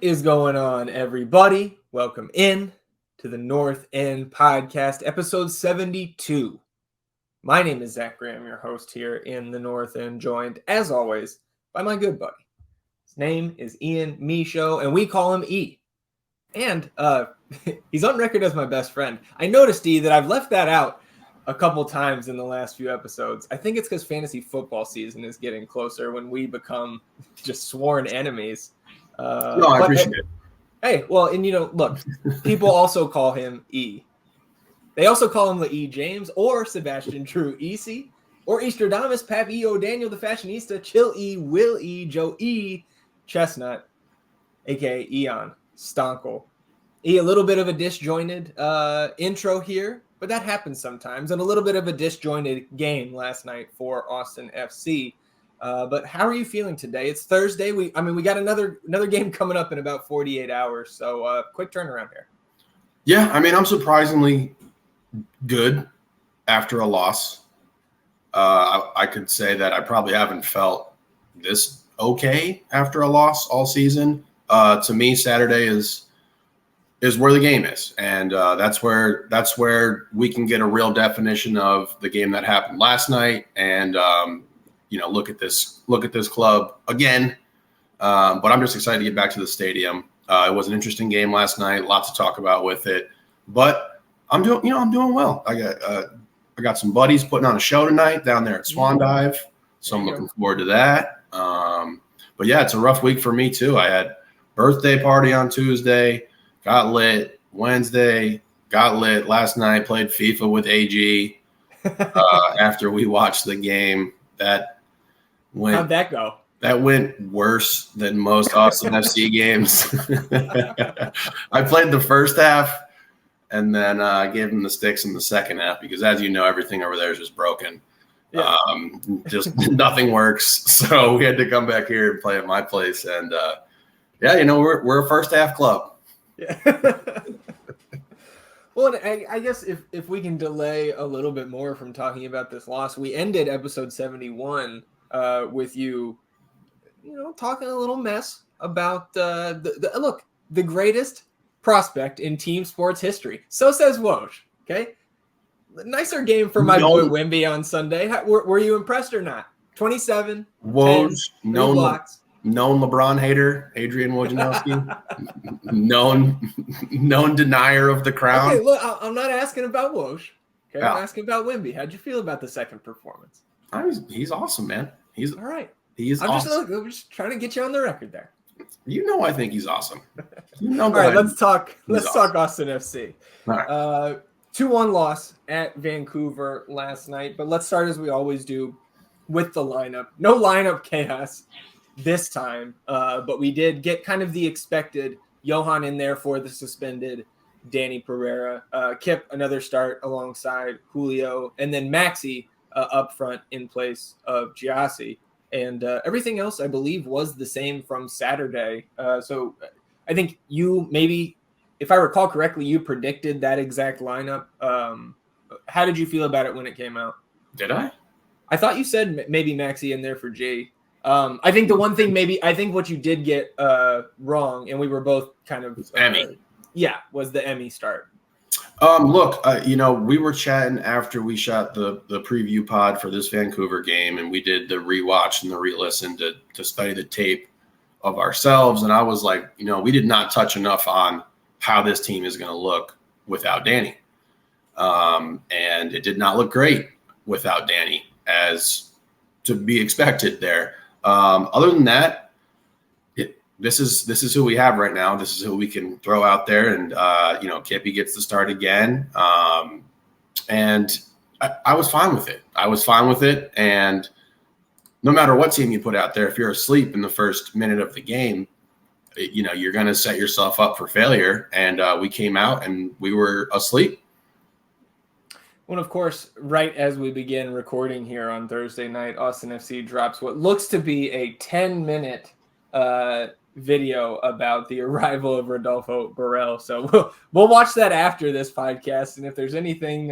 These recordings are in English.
is going on, everybody? Welcome in to the North End Podcast, episode 72. My name is Zach Graham, your host here in the North End, joined, as always, by my good buddy. His name is Ian Michaud, and we call him E. And he's on record as my best friend. I noticed, E, that I've left that out a couple times in the last few episodes. I think it's because fantasy football season is getting closer when we become just sworn enemies. No, I appreciate it. Hey, well, and look, people also call him E. They also call him the E. James or Sebastian Drew Easy or Easterdamus, Pap E. O'Daniel, the Fashionista, Chill E, Will E, Joe E, Chestnut, aka Eon Stonkel. E, a little bit of a disjointed intro here, but that happens sometimes, and a little bit of a disjointed game last night for Austin FC. But how are you feeling today? It's Thursday. We got another game coming up in about 48 hours. So quick turnaround here. Yeah, I'm surprisingly good after a loss. I could say that I probably haven't felt this okay after a loss all season. To me, Saturday is where the game is, and that's where we can get a real definition of the game that happened last night. And look at this club again. But I'm just excited to get back to the stadium. It was an interesting game last night. Lots to talk about with it. But I'm doing well. I got some buddies putting on a show tonight down there at Swan Dive, so I'm looking forward to that. But yeah, it's a rough week for me too. I had birthday party on Tuesday, got lit Wednesday, got lit last night. Played FIFA with AG after we watched the game. How'd that go? That went worse than most Austin FC games. I played the first half and then gave him the sticks in the second half because, as you know, everything over there is just broken. Yeah. Just nothing works. So we had to come back here and play at my place. And, we're a first half club. Yeah. Well, I guess if we can delay a little bit more from talking about this loss, we ended episode 71 with you, talking a little mess about the greatest prospect in team sports history. So says Woj. Okay, nicer game for my boy Wimby on Sunday. Were you impressed or not? 27 Woj, known LeBron hater, Adrian Wojnarowski, known denier of the crown. Okay, look, I'm not asking about Woj. Okay, yeah. I'm asking about Wimby. How'd you feel about the second performance? He's awesome, man. He's all right. He's awesome. I'm just trying to get you on the record there. I think he's awesome. All right, let's talk Austin FC. All right. 2-1 loss at Vancouver last night, but let's start as we always do with the lineup. No lineup chaos this time, but we did get kind of the expected Johan in there for the suspended Danny Pereira. Kipp, another start alongside Julio, and then Maxi up front in place of Driussi. And everything else, I believe, was the same from Saturday. So I think you maybe, if I recall correctly, you predicted that exact lineup. How did you feel about it when it came out? Did I? I thought you said maybe Maxi in there for G. I think the one thing I think what you did get wrong, and we were both kind of Emmy. Was the Emmy start. Look, we were chatting after we shot the preview pod for this Vancouver game, and we did the rewatch and the re-listen to study the tape of ourselves. And I was like, we did not touch enough on how this team is going to look without Danny. And it did not look great without Danny, as to be expected there. Other than that, this is who we have right now. This is who we can throw out there, and Kippy gets to start again. And I was fine with it. And no matter what team you put out there, if you're asleep in the first minute of the game, you're going to set yourself up for failure. And we came out and we were asleep. Well, of course, right as we begin recording here on Thursday night, Austin FC drops what looks to be a 10-minute video about the arrival of Rodolfo Borrell. So we'll watch that after this podcast. And if there's anything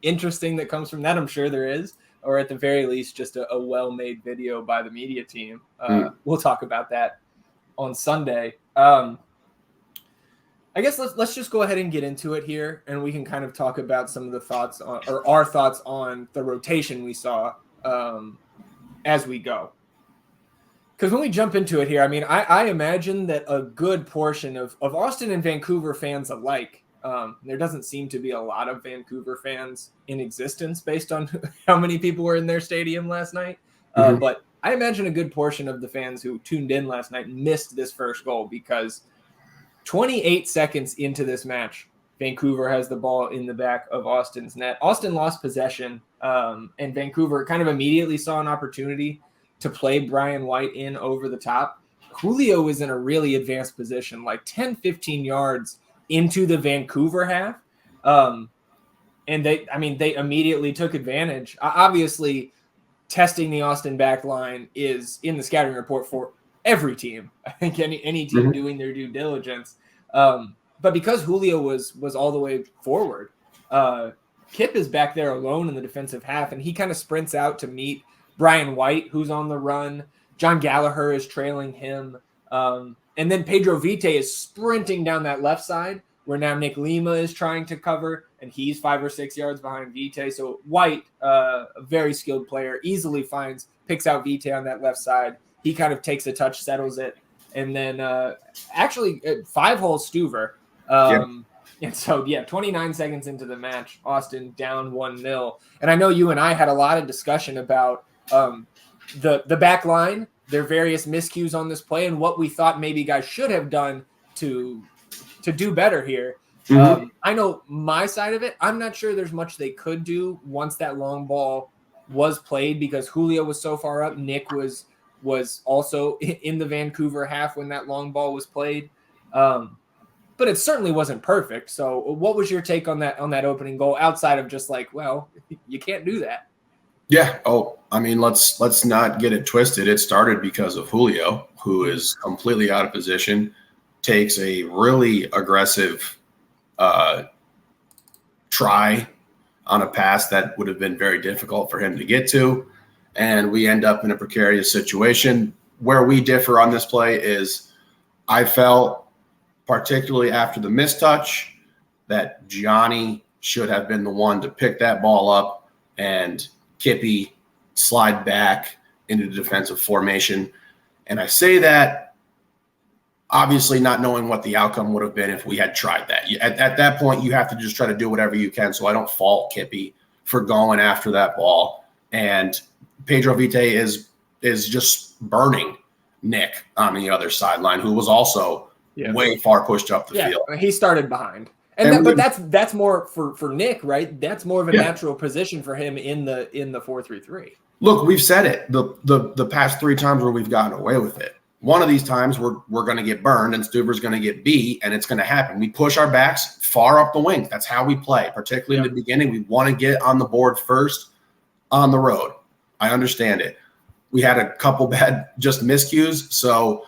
interesting that comes from that, I'm sure there is, or at the very least, just a well-made video by the media team. We'll talk about that on Sunday. I guess let's just go ahead and get into it here, and we can kind of talk about some of the thoughts on, or our thoughts on the rotation we saw as we go. Because when we jump into it here, I mean, I imagine that a good portion of Austin and Vancouver fans alike, there doesn't seem to be a lot of Vancouver fans in existence based on how many people were in their stadium last night. But I imagine a good portion of the fans who tuned in last night missed this first goal because 28 seconds into this match, Vancouver has the ball in the back of Austin's net. Austin lost possession, and Vancouver kind of immediately saw an opportunity to play Brian White in over the top. Julio was in a really advanced position, like 10, 15 yards into the Vancouver half. And they immediately took advantage. Obviously, testing the Austin back line is in the scouting report for every team. I think any team doing their due diligence. But because Julio was all the way forward, Kipp is back there alone in the defensive half, and he kind of sprints out to meet Brian White, who's on the run. John Gallagher is trailing him. And then Pedro Vite is sprinting down that left side where now Nick Lima is trying to cover, and he's 5 or 6 yards behind Vite. So White, a very skilled player, easily picks out Vite on that left side. He kind of takes a touch, settles it. And then actually 5-hole Stuver. And so, 29 seconds into the match, Austin down 1-0. And I know you and I had a lot of discussion about the back line, their various miscues on this play, and what we thought maybe guys should have done to do better here. I know my side of it. I'm not sure there's much they could do once that long ball was played because Julio was so far up. Nick was also in the Vancouver half when that long ball was played. But it certainly wasn't perfect. So what was your take on that opening goal outside of just like, well, you can't do that? Yeah. Oh, I mean, let's not get it twisted. It started because of Julio, who is completely out of position, takes a really aggressive try on a pass that would have been very difficult for him to get to. And we end up in a precarious situation. Where we differ on this play is I felt, particularly after the mistouch, that Gianni should have been the one to pick that ball up and Kippy slide back into the defensive formation. And I say that obviously not knowing what the outcome would have been if we had tried that. At that point, you have to just try to do whatever you can. So I don't fault Kippy for going after that ball. And Pedro Vite is just burning Nick on the other sideline, who was also way far pushed up the field. He started behind. But that's more for Nick, right? That's more of a natural position for him in the 4-3-3. Look, we've said it the past 3 times where we've gotten away with it. One of these times we're going to get burned and Stuver's going to get beat, and it's going to happen. We push our backs far up the wing. That's how we play, particularly in the beginning. We want to get on the board first on the road. I understand it. We had a couple bad just miscues, so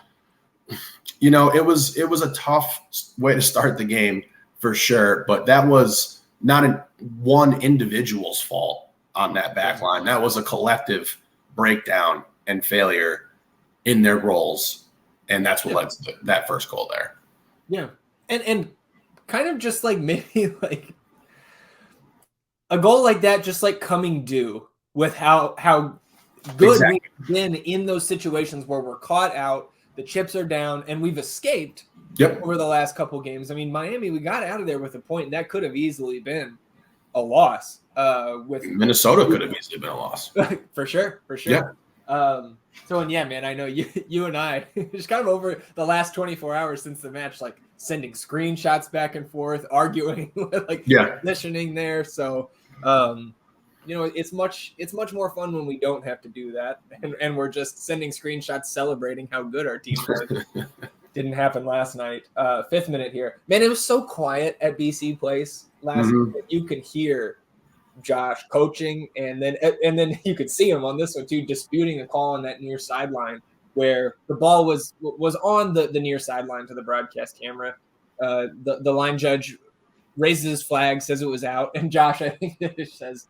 it was a tough way to start the game for sure. But that was not one individual's fault on that back line. That was a collective breakdown and failure in their roles, and that's what led to that first goal there. Yeah, and kind of just like maybe like a goal like that, just like coming due with how good we've been in those situations where we're caught out, the chips are down, and we've escaped over the last couple games. I mean, Miami, we got out of there with a point, and that could have easily been a loss. With Minnesota could have easily been a loss. For sure. Yeah. Man, I know you and I just kind of over the last 24 hours since the match, like sending screenshots back and forth, arguing, listening there. So, it's much more fun when we don't have to do that, and we're just sending screenshots celebrating how good our team was. Didn't happen last night. 5th minute here, man. It was so quiet at BC Place last night that you could hear Josh coaching, and then you could see him on this one too, disputing a call on that near sideline where the ball was on the near sideline to the broadcast camera. The line judge raises his flag, says it was out, and Josh, I think, says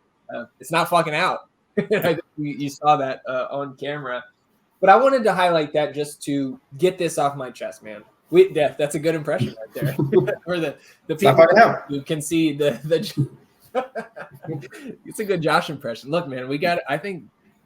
it's not fucking out. You saw that on camera. But I wanted to highlight that just to get this off my chest, man. That's a good impression right there. For the It's people who can see the it's a good Josh impression. Look, man, I think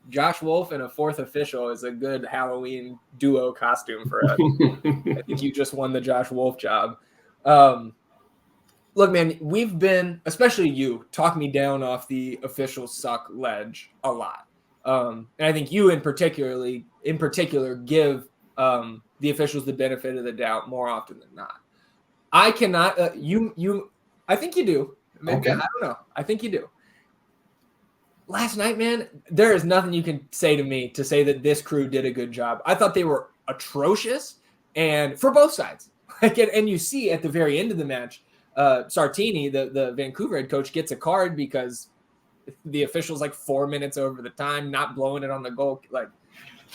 Josh Wolf and a fourth official is a good Halloween duo costume for us. I think you just won the Josh Wolf job. Look, man, we've been, especially you, talk me down off the official suck ledge a lot. And I think you in particular give the officials the benefit of the doubt more often than not. I cannot, I think you do. Maybe, okay. I don't know. I think you do. Last night, man, there is nothing you can say to me to say that this crew did a good job. I thought they were atrocious, and for both sides. And you see at the very end of the match, Sartini, the Vancouver head coach, gets a card because the official's like 4 minutes over the time, not blowing it on the goal. Like,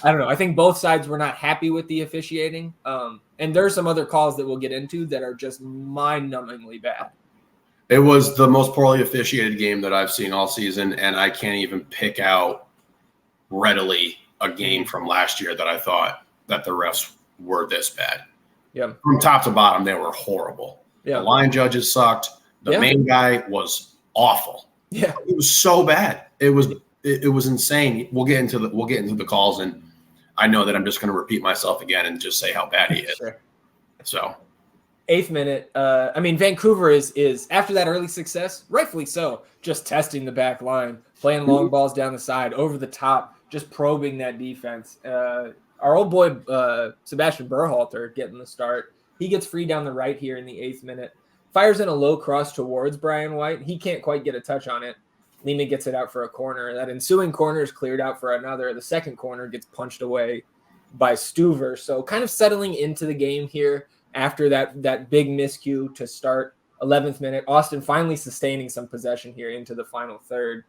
I don't know. I think both sides were not happy with the officiating. And there's some other calls that we'll get into that are just mind-numbingly bad. It was the most poorly officiated game that I've seen all season, and I can't even pick out readily a game from last year that I thought that the refs were this bad. Yeah. From top to bottom, they were horrible. Yeah. The line judges sucked. The main guy was awful. Yeah. It was so bad. It was insane. We'll get into the calls, and I know that I'm just going to repeat myself again and just say how bad he is. Sure. So 8th minute. Vancouver is after that early success, rightfully so, just testing the back line, playing long balls down the side, over the top, just probing that defense. Our old boy Sebastian Berhalter getting the start. He gets free down the right here in the 8th minute. Fires in a low cross towards Brian White. He can't quite get a touch on it. Lima gets it out for a corner. That ensuing corner is cleared out for another. The second corner gets punched away by Stuver. So kind of settling into the game here after that big miscue to start 11th minute. Austin finally sustaining some possession here into the final third.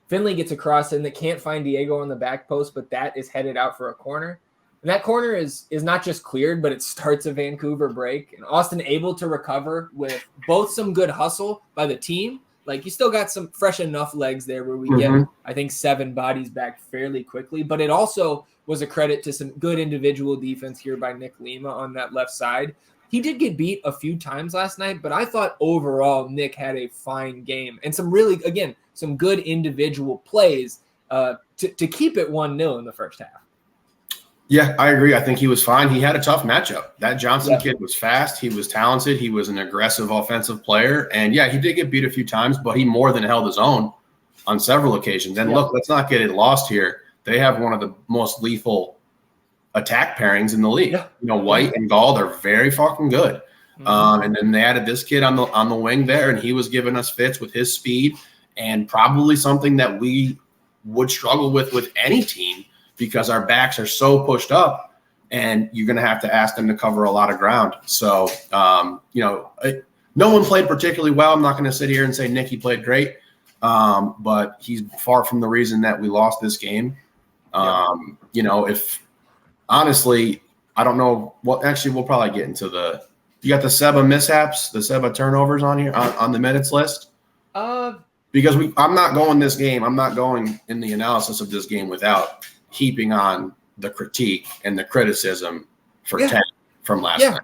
Finley gets a cross in that can't find Diego on the back post, but that is headed out for a corner. And that corner is not just cleared, but it starts a Vancouver break. And Austin able to recover with both some good hustle by the team. Like, you still got some fresh enough legs there where we get, I think, 7 bodies back fairly quickly. But it also was a credit to some good individual defense here by Nick Lima on that left side. He did get beat a few times last night, but I thought overall Nick had a fine game. And some really, again, some good individual plays to keep it 1-0 in the first half. Yeah, I agree. I think he was fine. He had a tough matchup. That Johnson kid was fast. He was talented. He was an aggressive offensive player. And, yeah, he did get beat a few times, but he more than held his own on several occasions. And, look, let's not get it lost here. They have one of the most lethal attack pairings in the league. Yeah. You know, White and Gall, they're very fucking good. And then they added this kid on the wing there, and he was giving us fits with his speed and probably something that we would struggle with any team, because our backs are so pushed up, and you're going to have to ask them to cover a lot of ground. So, no one played particularly well. I'm not going to sit here and say Nicky played great, but he's far from the reason that we lost this game. If honestly, I don't know. Well, actually, we'll probably get into you got the Seba mishaps, the Seba turnovers on here on the minutes list. Because I'm not going this game. I'm not going in the analysis of this game without heaping on the critique and the criticism for 10 from last night.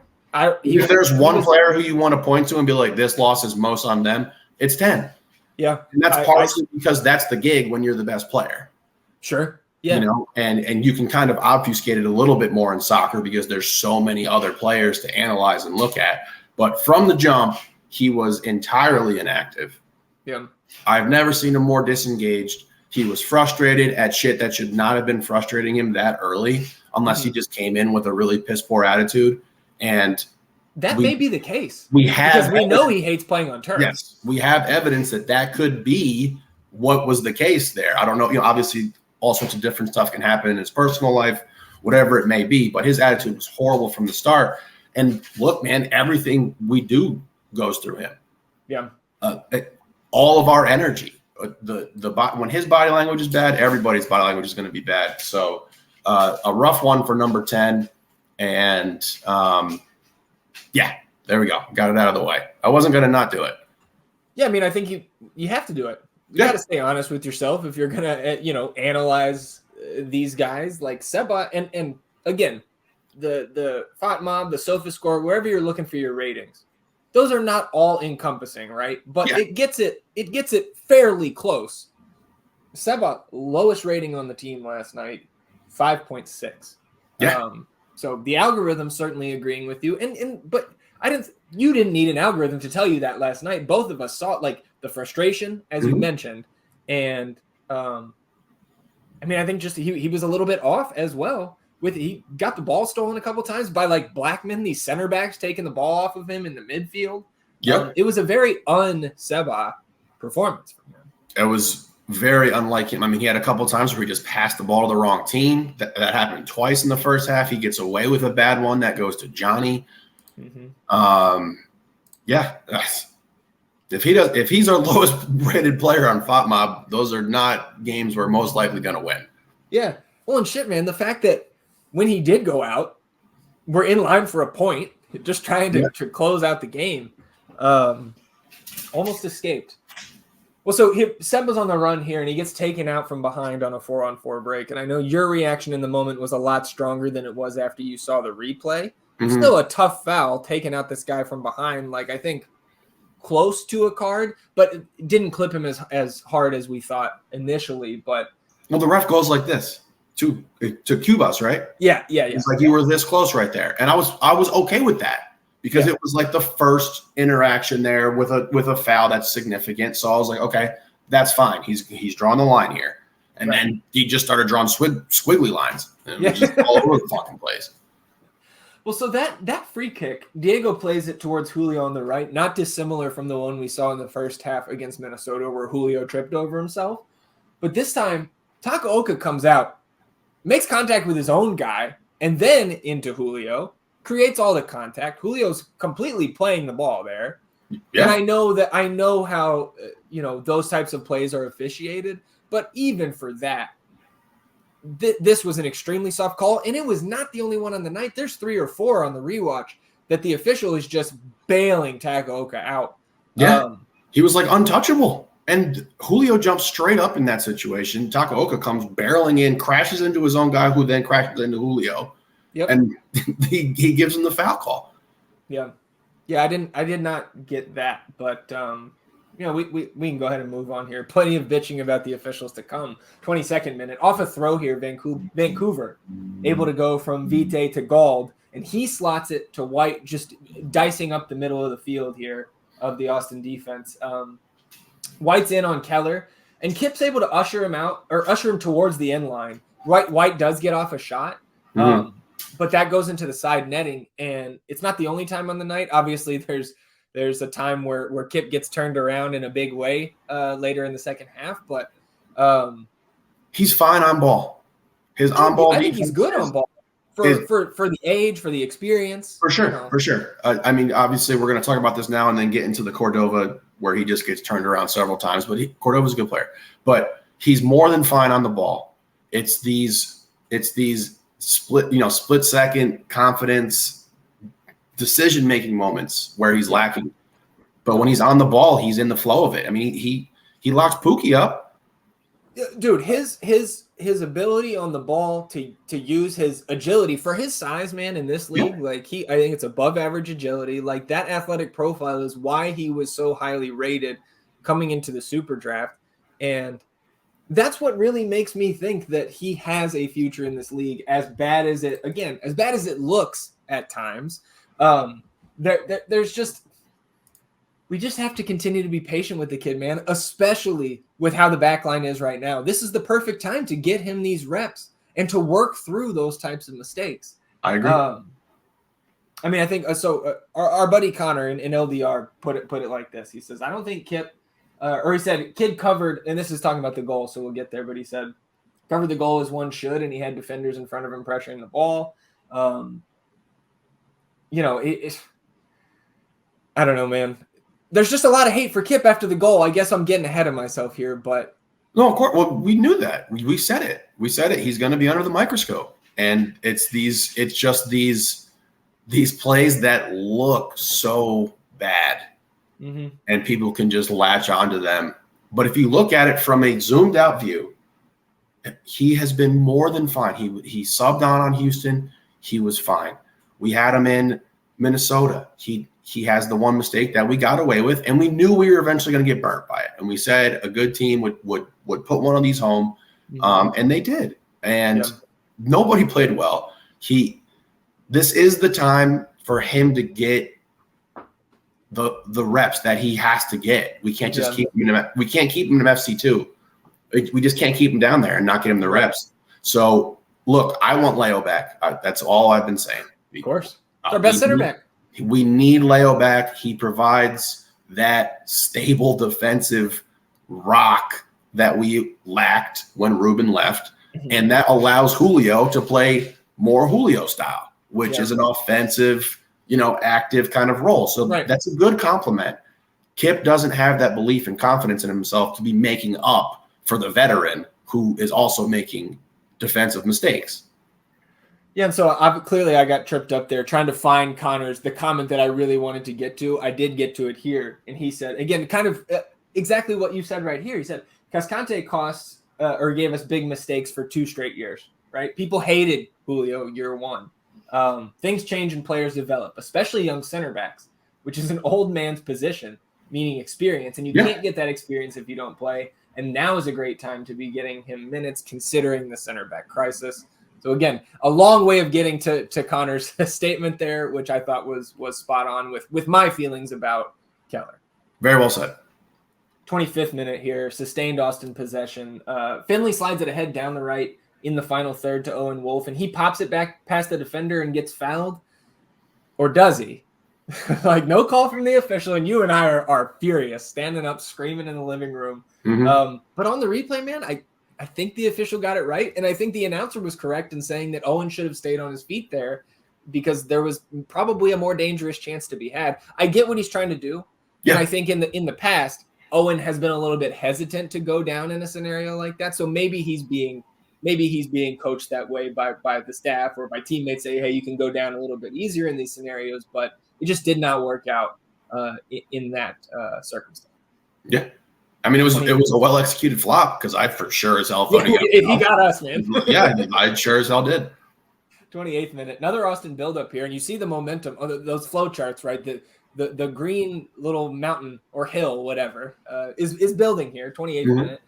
If there's one player who you want to point to and be like, this loss is most on them, it's 10. Yeah. And that's partially because that's the gig when you're the best player. Sure. Yeah. And you can kind of obfuscate it a little bit more in soccer because there's so many other players to analyze and look at. But from the jump, he was entirely inactive. Yeah. I've never seen him more disengaged. He was frustrated at shit that should not have been frustrating him that early, unless he just came in with a really piss poor attitude. And that may be the case. Because we know he hates playing on turf. Yes, we have evidence that could be what was the case there. I don't know. Obviously, all sorts of different stuff can happen in his personal life, whatever it may be. But his attitude was horrible from the start. And look, man, everything we do goes through him. Yeah. All of our energy. When his body language is bad, everybody's body language is going to be bad. So a rough one for number 10. And there we go. Got it out of the way. I wasn't going to not do it. Yeah, I think you have to do it. You got to stay honest with yourself if you're going to, analyze these guys like Seba. And again, the FOT mob, the SOFA score, wherever you're looking for your ratings, those are not all encompassing, right? But it gets it fairly close. Seba, lowest rating on the team last night, 5.6. Yeah. So the algorithm's certainly agreeing with you. But you didn't need an algorithm to tell you that last night. Both of us saw like the frustration, as you mentioned. And I think just he was a little bit off as well. He got the ball stolen a couple times by like Blackman, these center backs taking the ball off of him in the midfield. Yep. It was a very un-Seba performance from him. It was very unlike him. I mean, he had a couple times where he just passed the ball to the wrong team. That happened twice in the first half. He gets away with a bad one that goes to Johnny. If he's our lowest rated player on FOT mob, those are not games we're most likely going to win. Yeah. Well, and shit, man, the fact that when he did go out, we're in line for a point, just trying to close out the game. Almost escaped. Well, so Seba's on the run here, and he gets taken out from behind on a 4-on-4 break. And I know your reaction in the moment was a lot stronger than it was after you saw the replay. Still a tough foul, taking out this guy from behind, like I think close to a card, but it didn't clip him as hard as we thought initially. But well, the ref goes like this to Cubas, right? Yeah. It's like you were this close right there, and I was okay with that because it was like the first interaction there with a foul that's significant. So I was like, okay, that's fine. He's drawing the line here, and then he just started drawing squiggly lines, and it was just all over the fucking place. Well, so that free kick, Diego plays it towards Julio on the right, not dissimilar from the one we saw in the first half against Minnesota where Julio tripped over himself. But this time, Takaoka comes out, makes contact with his own guy, and then into Julio, creates all the contact. Julio's completely playing the ball there. Yeah. And I know how, those types of plays are officiated, but even for that, this was an extremely soft call, and it was not the only one on the night. There's 3 or 4 on the rewatch that the official is just bailing Takaoka out. Yeah, he was like untouchable, and Julio jumps straight up in that situation. Takaoka comes barreling in, crashes into his own guy, who then crashes into Julio, and he gives him the foul call. Yeah, I did not get that, but we can go ahead and move on here. Plenty of bitching about the officials to come. 22nd minute. Off a throw here, Vancouver able to go from Vite to Gauld, and he slots it to White, just dicing up the middle of the field here of the Austin defense. White's in on Keller, and Kipp's able to usher him towards the end line. White does get off a shot, but that goes into the side netting, and it's not the only time on the night. Obviously, there's a time where Kipp gets turned around in a big way later in the second half, but he's fine on ball. His on ball, I think he's good on ball for the age, for the experience. For sure, for sure. I mean, obviously, we're going to talk about this now and then get into the Cordova where he just gets turned around several times. But Cordova's a good player, but he's more than fine on the ball. It's these split second confidence, decision-making moments where he's lacking. But when he's on the ball, he's in the flow of it. I mean, he locks Pookie up. Dude, his ability on the ball to use his agility for his size, man, in this league, I think it's above average agility. Like, that athletic profile is why he was so highly rated coming into the super draft. And that's what really makes me think that he has a future in this league, as bad as it looks at times. We just have to continue to be patient with the kid, man, especially with how the backline is right now. This is the perfect time to get him these reps and to work through those types of mistakes. I agree. I think so. Our buddy Connor in LDR put it like this. He says, I don't think Kipp, or he said, kid covered, and this is talking about the goal, so we'll get there, but he said, covered the goal as one should, and he had defenders in front of him pressuring the ball. I don't know, man. There's just a lot of hate for Kipp after the goal. I guess I'm getting ahead of myself here, but no, of course. Well, we knew that. We said it. He's going to be under the microscope, and it's just these plays that look so bad, and people can just latch onto them. But if you look at it from a zoomed out view, he has been more than fine. He subbed on Houston. He was fine. We had him in Minnesota. He has the one mistake that we got away with, and we knew we were eventually going to get burnt by it. And we said a good team would put one of these home, and they did. And nobody played well. This is the time for him to get the reps that he has to get. We can't just keep him in. We can't keep him in FC2. We just can't keep him down there and not get him the reps. So look, I want Leo back. That's all I've been saying. Of course, our best center back. We need Leo back. He provides that stable defensive rock that we lacked when Ruben left, and that allows Julio to play more Julio style, which is an offensive, active kind of role. So that's a good compliment. Kipp doesn't have that belief and confidence in himself to be making up for the veteran who is also making defensive mistakes. Yeah, and so I got tripped up there trying to find Connor's, the comment that I really wanted to get to. I did get to it here, and he said, again, kind of exactly what you said right here. He said, Cascante gave us big mistakes for 2 straight years, right? People hated Julio year 1. Things change and players develop, especially young center backs, which is an old man's position, meaning experience, and you can't get that experience if you don't play. And now is a great time to be getting him minutes, considering the center back crisis. So again, a long way of getting to Connor's statement there, which I thought was spot on with my feelings about Keller. Very well said. 25th minute here, sustained Austin possession. Finley slides it ahead down the right in the final third to Owen Wolf, and he pops it back past the defender and gets fouled. Or does he? No call from the official, and you and I are furious, standing up, screaming in the living room. But on the replay, man, I think the official got it right, and I think the announcer was correct in saying that Owen should have stayed on his feet there because there was probably a more dangerous chance to be had. I get what he's trying to do, and I think in the past, Owen has been a little bit hesitant to go down in a scenario like that. So maybe he's being coached that way by the staff or by teammates. Say, hey, you can go down a little bit easier in these scenarios, but it just did not work out in that circumstance. Yeah. I mean, it was a well-executed flop because I for sure as hell voted he got us, man. Yeah, I sure as hell did. 28th minute, another Austin build-up here, and you see the momentum of those flow charts, right? The green little mountain or hill, whatever, is building here. 28th minute.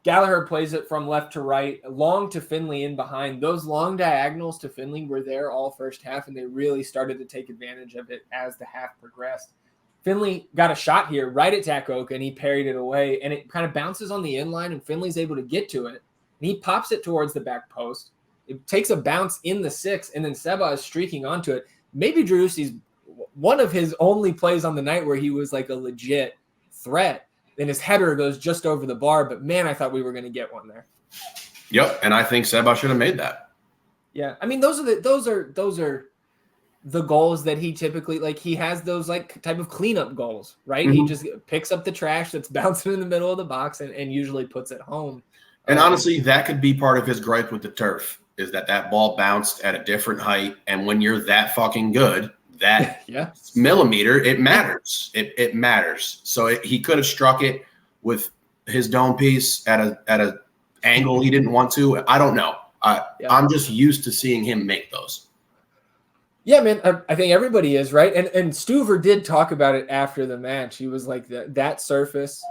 Gallagher plays it from left to right, long to Finley in behind. Those long diagonals to Finley were there all first half, and they really started to take advantage of it as the half progressed. Finley got a shot here right at Takoka, and he parried it away, and it kind of bounces on the inline, and Finley's able to get to it, and he pops it towards the back post. It takes a bounce in the 6, and then Seba is streaking onto it. Maybe Driussi's one of his only plays on the night where he was like a legit threat, and his header goes just over the bar, but man, I thought we were going to get one there. Yep, and I think Seba should have made that. Yeah, I mean, those are the goals that he typically he has those type of cleanup goals, right? He just picks up the trash that's bouncing in the middle of the box and usually puts it home. And honestly, that could be part of his gripe with the turf is that ball bounced at a different height. And when you're that fucking good, that millimeter, it matters. It matters. So he could have struck it with his dome piece at a angle he didn't want to. I don't know. I'm just used to seeing him make those. Yeah, man, I think everybody is, right? And Stuver did talk about it after the match. He was like that surface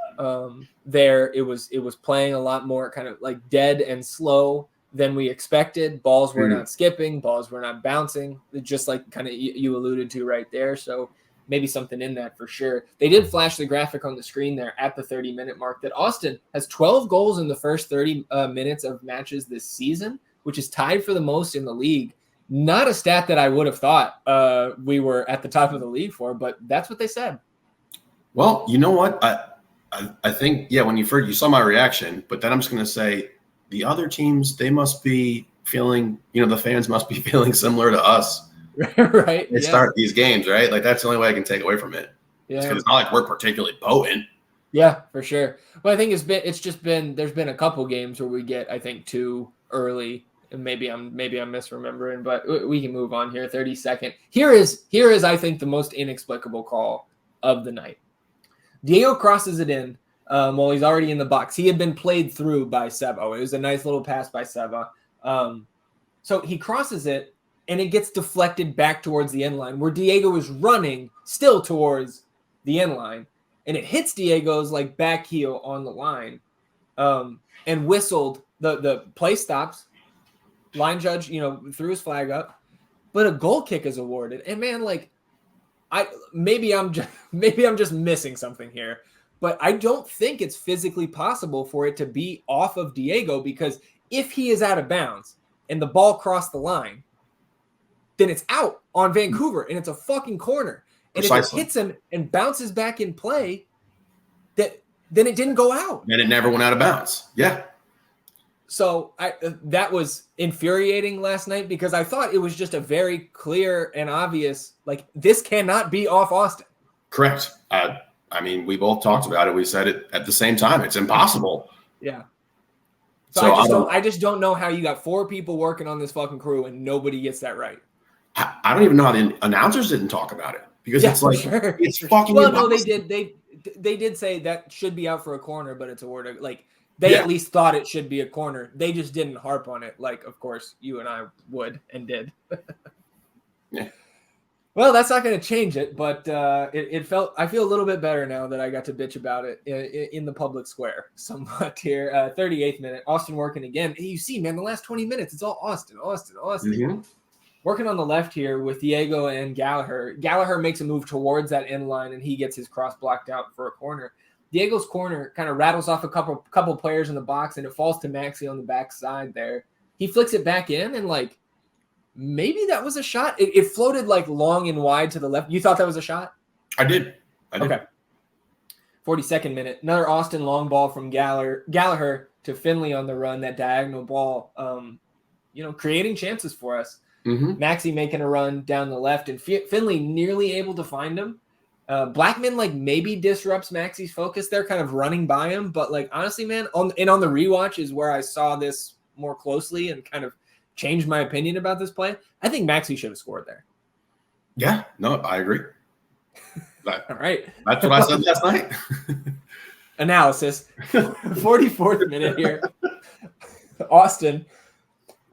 there, it was playing a lot more kind of dead and slow than we expected. Balls were not skipping, balls were not bouncing, just kind of you alluded to right there. So maybe something in that for sure. They did flash the graphic on the screen there at the 30-minute mark that Austin has 12 goals in the first 30 minutes of matches this season, which is tied for the most in the league. Not a stat that I would have thought we were at the top of the league for, but that's what they said. Well, you know what? I think, when you saw my reaction, but then I'm just going to say the other teams, they must be feeling, the fans must be feeling similar to us. Right. They start these games, right? That's the only way I can take away from it. Yeah. Because it's not like we're particularly potent. Yeah, for sure. Well, I think there's been a couple games where we get, I think, 2 early. And maybe I'm misremembering, but we can move on here. 32nd. Here is I think the most inexplicable call of the night. Diego crosses it in while he's already in the box. He had been played through by Seba. It was a nice little pass by Seba. So he crosses it, and it gets deflected back towards the end line where Diego is running still towards the end line, and it hits Diego's like back heel on the line, and whistled. The play stops. Line judge, threw his flag up, but a goal kick is awarded. And man, like, maybe I'm just missing something here, but I don't think it's physically possible for it to be off of Diego, because if he is out of bounds and the ball crossed the line, then it's out on Vancouver and it's a fucking corner. And Precisely. If it hits him and bounces back in play, then it didn't go out. And it never went out of bounds. Yeah. So that was infuriating last night, because I thought it was just a very clear and obvious, like, this cannot be off Austin. Correct. I mean, we both talked about it. We said it at the same time. It's impossible. Yeah. So I just don't know how you got 4 people working on this fucking crew and nobody gets that right. I don't even know how the announcers didn't talk about it, because it's like, it's fucking impossible. No, they did. They did say that should be out for a corner, but it's a word. Like, they at least thought it should be a corner. They just didn't harp on it, like, of course, you and I would and did. Yeah. Well, that's not going to change it, but I feel a little bit better now that I got to bitch about it in the public square somewhat here. 38th minute, Austin working again. Hey, you see, man, the last 20 minutes, it's all Austin. Mm-hmm. Working on the left here with Diego and Gallagher. Gallagher makes a move towards that end line, and he gets his cross blocked out for a corner. Diego's corner kind of rattles off a couple players in the box, and it falls to Maxi on the backside there. He flicks it back in, and like, maybe that was a shot. It floated like long and wide to the left. You thought that was a shot? I did. Okay. 42nd minute. Another Austin long ball from Gallagher to Finley on the run. That diagonal ball, creating chances for us. Mm-hmm. Maxi making a run down the left, and Finley nearly able to find him. Blackman like maybe disrupts Maxi's focus there, kind of running by him. But like, honestly, man, on the rewatch is where I saw this more closely and kind of changed my opinion about this play. I think Maxi should have scored there. Yeah, no, I agree. All right. That's what I said last night. Analysis. 44th minute here. Austin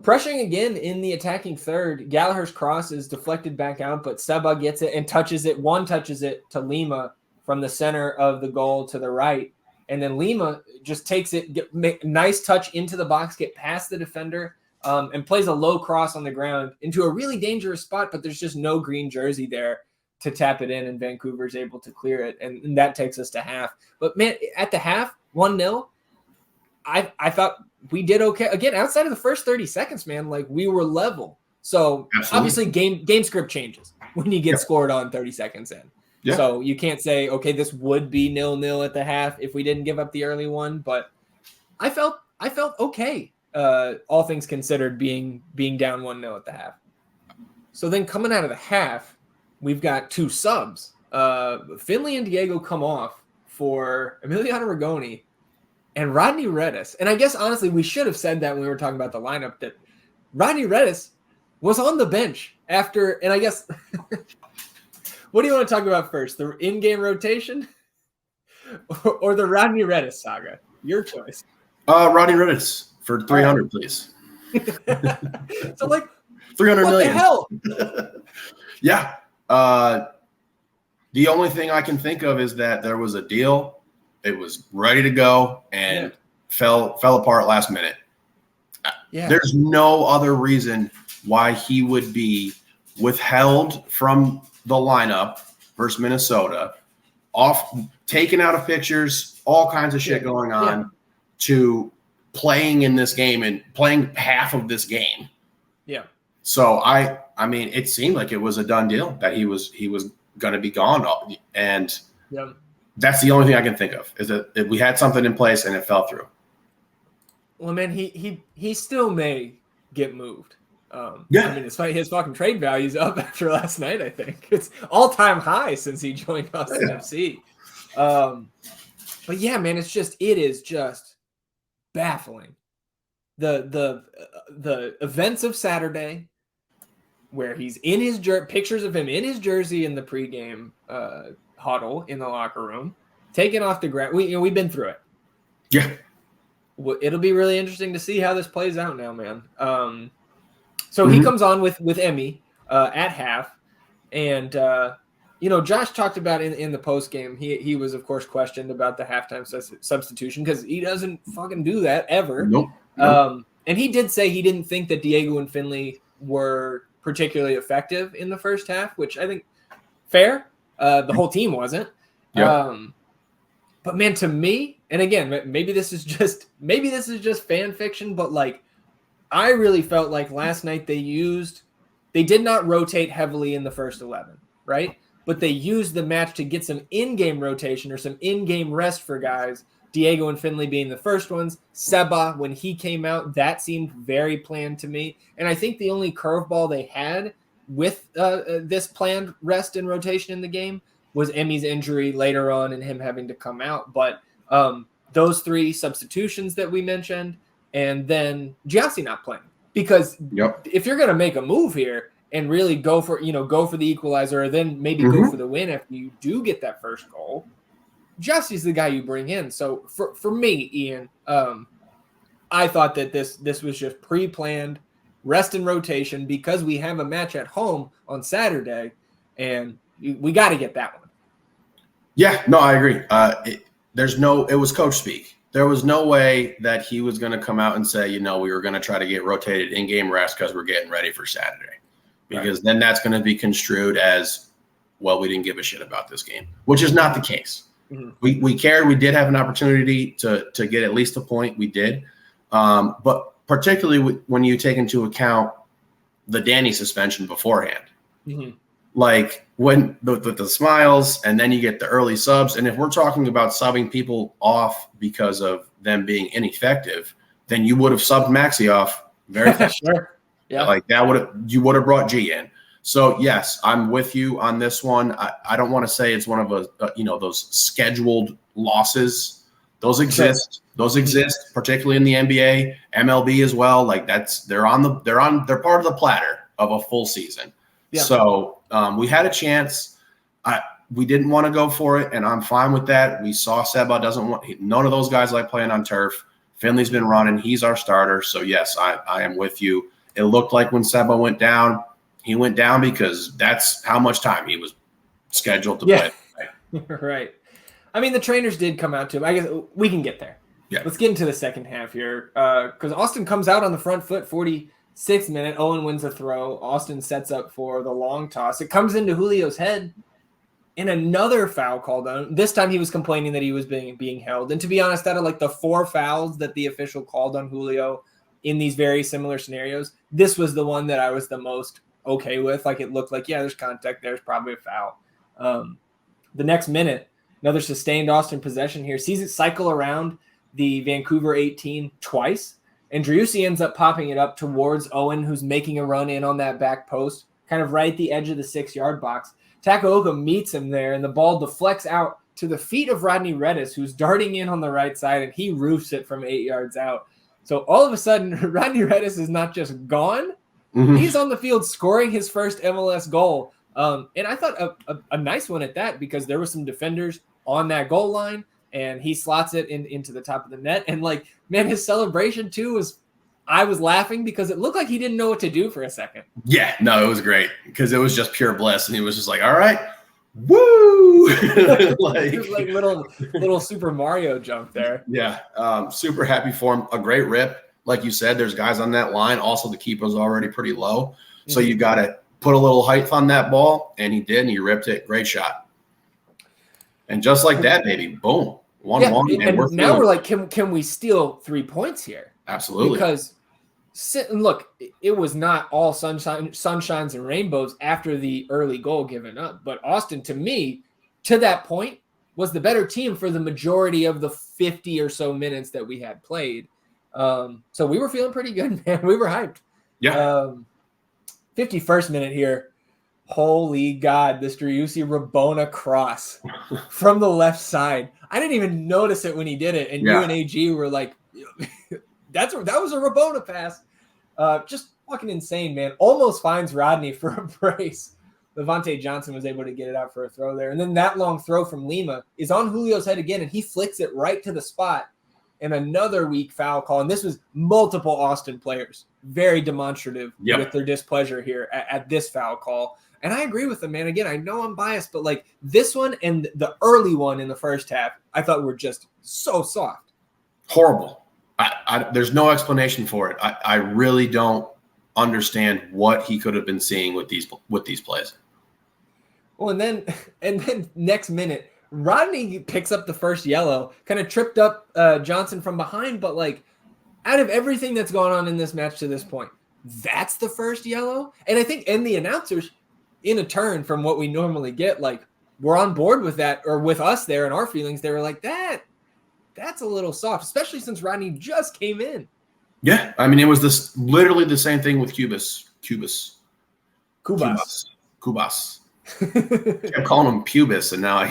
pressuring again in the attacking third. Gallagher's cross is deflected back out, but Seba gets it and touches it to Lima from the center of the goal to the right. And then Lima just takes it, make nice touch into the box, get past the defender, and plays a low cross on the ground into a really dangerous spot, but there's just no green jersey there to tap it in, and Vancouver's able to clear it. And that takes us to half. But man, at the half, 1-0, I thought we did okay. Again, outside of the first 30 seconds, man, like, we were level. So Obviously game script changes when you get scored on 30 seconds in. Yeah. So you can't say, okay, this would be 0-0 at the half if we didn't give up the early one. But I felt okay, all things considered, being down 1-0 at the half. So then coming out of the half, we've got 2 subs. Finley and Diego come off for Emiliano Rigoni and Rodney Redes. And I guess, honestly, we should have said that when we were talking about the lineup, that Rodney Redes was on the bench after, and I guess, what do you want to talk about first? The in-game rotation or the Rodney Redes saga? Your choice. Rodney Redes for 300, please. So, like, 300 what million. The hell? Yeah. The only thing I can think of is that there was a deal. It was ready to go and fell apart last minute. Yeah. There's no other reason why he would be withheld from the lineup versus Minnesota, taken out of pictures, all kinds of shit going on, to playing in this game and playing half of this game. Yeah. So I mean, it seemed like it was a done deal that he was going to be gone, and that's the only thing I can think of, is that we had something in place and it fell through. Well, man, he still may get moved. I mean, his fucking trade value's up after last night. I think it's all-time high since he joined Austin FC. But yeah, man, it is just baffling. The events of Saturday, where he's in his pictures of him in his jersey in the pregame huddle in the locker room, taken off the ground. We've been through it. So it'll be really interesting to see how this plays out now, man. So So he comes on with Emmy at half. And, Josh talked about in the post game, he was, of course, questioned about the halftime substitution because he doesn't fucking do that ever. Nope. And he did say he didn't think that Diego and Finley were particularly effective in the first half, which I think fair. The whole team wasn't. Yep. But man, to me, and again, maybe this is just fan fiction, but like I really felt like last night they did not rotate heavily in the first 11, right? But they used the match to get some in-game rotation or some in-game rest for guys. Diego and Finley being the first ones. Seba, when he came out, that seemed very planned to me. And I think the only curveball they had with this planned rest and rotation in the game was Emmy's injury later on and him having to come out. But those 3 substitutions that we mentioned, and then Driussi not playing. Because if you're going to make a move here and really go for the equalizer or then maybe go for the win after you do get that first goal, Driussi's the guy you bring in. So for me, Ian, I thought that this was just pre-planned rest and rotation because we have a match at home on Saturday, and we got to get that one. Yeah, no, I agree. It was coach speak. There was no way that he was going to come out and say, we were going to try to get rotated in-game rest because we're getting ready for Saturday. Because then that's going to be construed as, well, we didn't give a shit about this game, which is not the case. Mm-hmm. We cared. We did have an opportunity to get at least a point. We did. But particularly when you take into account the Danny suspension beforehand. Mm-hmm. Like when the smiles and then you get the early subs. And if we're talking about subbing people off because of them being ineffective, then you would have subbed Maxi off very fast. Sure. Yeah. Like you would have brought G in. So yes, I'm with you on this one. I don't want to say it's one of those scheduled losses. Those exist. Sure. Those exist, particularly in the NBA, MLB as well. Like they're part of the platter of a full season. Yeah. So we had a chance. We didn't want to go for it, and I'm fine with that. We saw Seba none of those guys like playing on turf. Finley's been running. He's our starter. So yes, I am with you. It looked like when Seba went down, he went down because that's how much time he was scheduled to play. Right. I mean, the trainers did come out to him. I guess we can get there. Yeah. Let's get into the second half here because Austin comes out on the front foot, 46th minute. Owen wins a throw. Austin sets up for the long toss. It comes into Julio's head, and another foul called on him. This time he was complaining that he was being held. And to be honest, out of like the 4 fouls that the official called on Julio in these very similar scenarios, this was the one that I was the most okay with. Like it looked like, yeah, there's contact. There's probably a foul. The next minute, another sustained Austin possession here. Sees it cycle around the Vancouver 18 twice. And Driussi ends up popping it up towards Owen, who's making a run in on that back post, kind of right at the edge of the 6-yard box. Takaoka meets him there, and the ball deflects out to the feet of Rodney Redes, who's darting in on the right side, and he roofs it from 8 yards out. So all of a sudden, Rodney Redes is not just gone. Mm-hmm. He's on the field scoring his first MLS goal. And I thought a nice one at that because there were some defenders on that goal line, and he slots it into the top of the net. And, like, man, his celebration, too, I was laughing because it looked like he didn't know what to do for a second. Yeah, no, it was great because it was just pure bliss. And he was just like, all right, woo! like little Super Mario jump there. Yeah, super happy for him. A great rip. Like you said, there's guys on that line. Also, the keeper's already pretty low. So you got to put a little height on that ball, and he did, and he ripped it. Great shot. And just like that, baby, boom, 1-1. And now we're like, can we steal 3 points here? Absolutely. Because, look, it was not all sunshines and rainbows after the early goal given up. But Austin, to me, to that point, was the better team for the majority of the 50 or so minutes that we had played. So we were feeling pretty good, man. We were hyped. Yeah. 51st minute here. Holy God, this Driussi Rabona cross from the left side. I didn't even notice it when he did it. And you and AG were like, that was a Rabona pass. Just fucking insane, man. Almost finds Rodney for a brace. Levante Johnson was able to get it out for a throw there. And then that long throw from Lima is on Julio's head again, and he flicks it right to the spot and another weak foul call. And this was multiple Austin players, very demonstrative with their displeasure here at this foul call. And I agree with them, man. Again, I know I'm biased, but like this one and the early one in the first half, I thought were just so soft. Horrible. There's no explanation for it. I really don't understand what he could have been seeing with these plays. Well, and then next minute, Rodney picks up the first yellow, kind of tripped up Johnson from behind, but like out of everything that's gone on in this match to this point, that's the first yellow. And I think, and the announcers, in a turn from what we normally get, like we're on board with that, or with us there and our feelings, they were like, that's a little soft, especially since Rodney just came in. Yeah, I mean, it was literally the same thing with Cubas. I'm calling him Pubis, and now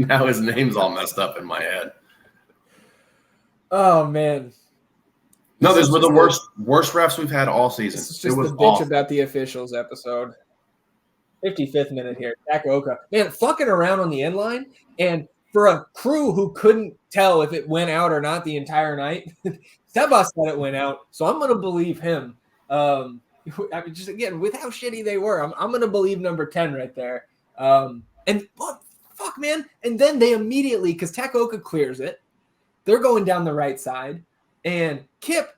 now his name's all messed up in my head. Oh man! No, these were the worst refs we've had all season. It's just the bitch about the officials episode. 55th minute here, Takaoka, man, fucking around on the end line, and for a crew who couldn't tell if it went out or not the entire night, Seba said it went out, so I'm gonna believe him. I mean, just again, with how shitty they were, I'm going to believe number 10 right there. And fuck, man. And then they immediately, because Takaoka clears it, they're going down the right side. And Kipp,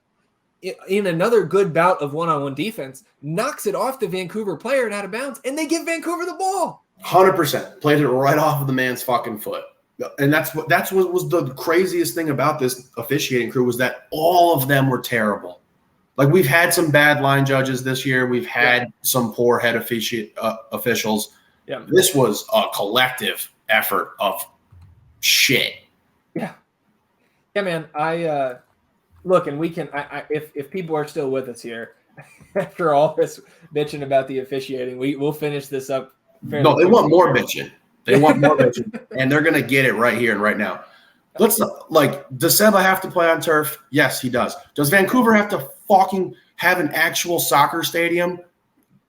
in another good bout of one-on-one defense, knocks it off the Vancouver player and out of bounds. And they give Vancouver the ball. 100%. Played it right off of the man's fucking foot. And that's what was the craziest thing about this officiating crew, was that all of them were terrible. Like, we've had some bad line judges this year. We've had some poor head officials. Yeah. This was a collective effort of shit. Yeah. Yeah, man. I look, and we can if people are still with us here after all this bitching about the officiating, we'll finish this up. No, they want more bitching. They want more bitching, and they're gonna get it right here and right now. Does Seba have to play on turf? Yes, he does. Does Vancouver have to fucking have an actual soccer stadium?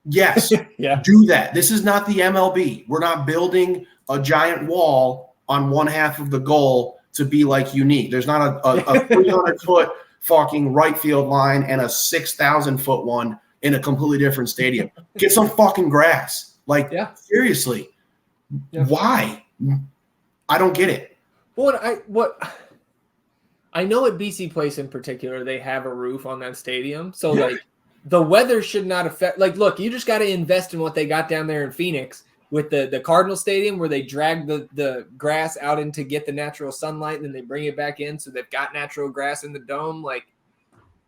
Yes. Yeah. Do that. This is not the MLB. We're not building a giant wall on one half of the goal to be like unique. There's not a 300-foot fucking right field line and a 6,000-foot one in a completely different stadium. Get some fucking grass. Seriously. Yeah. Why? I don't get it. Well, I know at BC Place in particular, they have a roof on that stadium. So, the weather should not affect – look, you just got to invest in what they got down there in Phoenix with the Cardinal Stadium, where they drag the grass out in to get the natural sunlight, and then they bring it back in, so they've got natural grass in the dome. Like,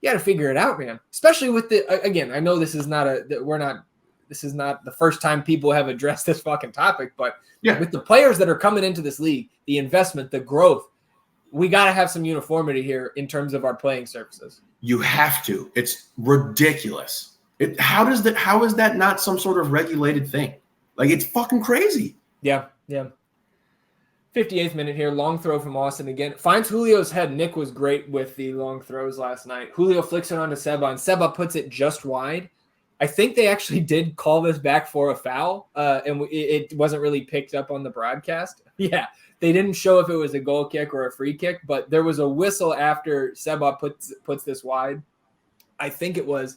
you got to figure it out, man. Especially with again, I know this is not this is not the first time people have addressed this fucking topic, but with the players that are coming into this league, the investment, the growth, we got to have some uniformity here in terms of our playing surfaces. You have to. It's ridiculous. How is that not some sort of regulated thing? Like, it's fucking crazy. Yeah. 58th minute here, long throw from Austin again. Finds Julio's head. Nick was great with the long throws last night. Julio flicks it onto Seba, and Seba puts it just wide. I think they actually did call this back for a foul, and it wasn't really picked up on the broadcast. Yeah, they didn't show if it was a goal kick or a free kick, but there was a whistle after Seba puts this wide. I think it was.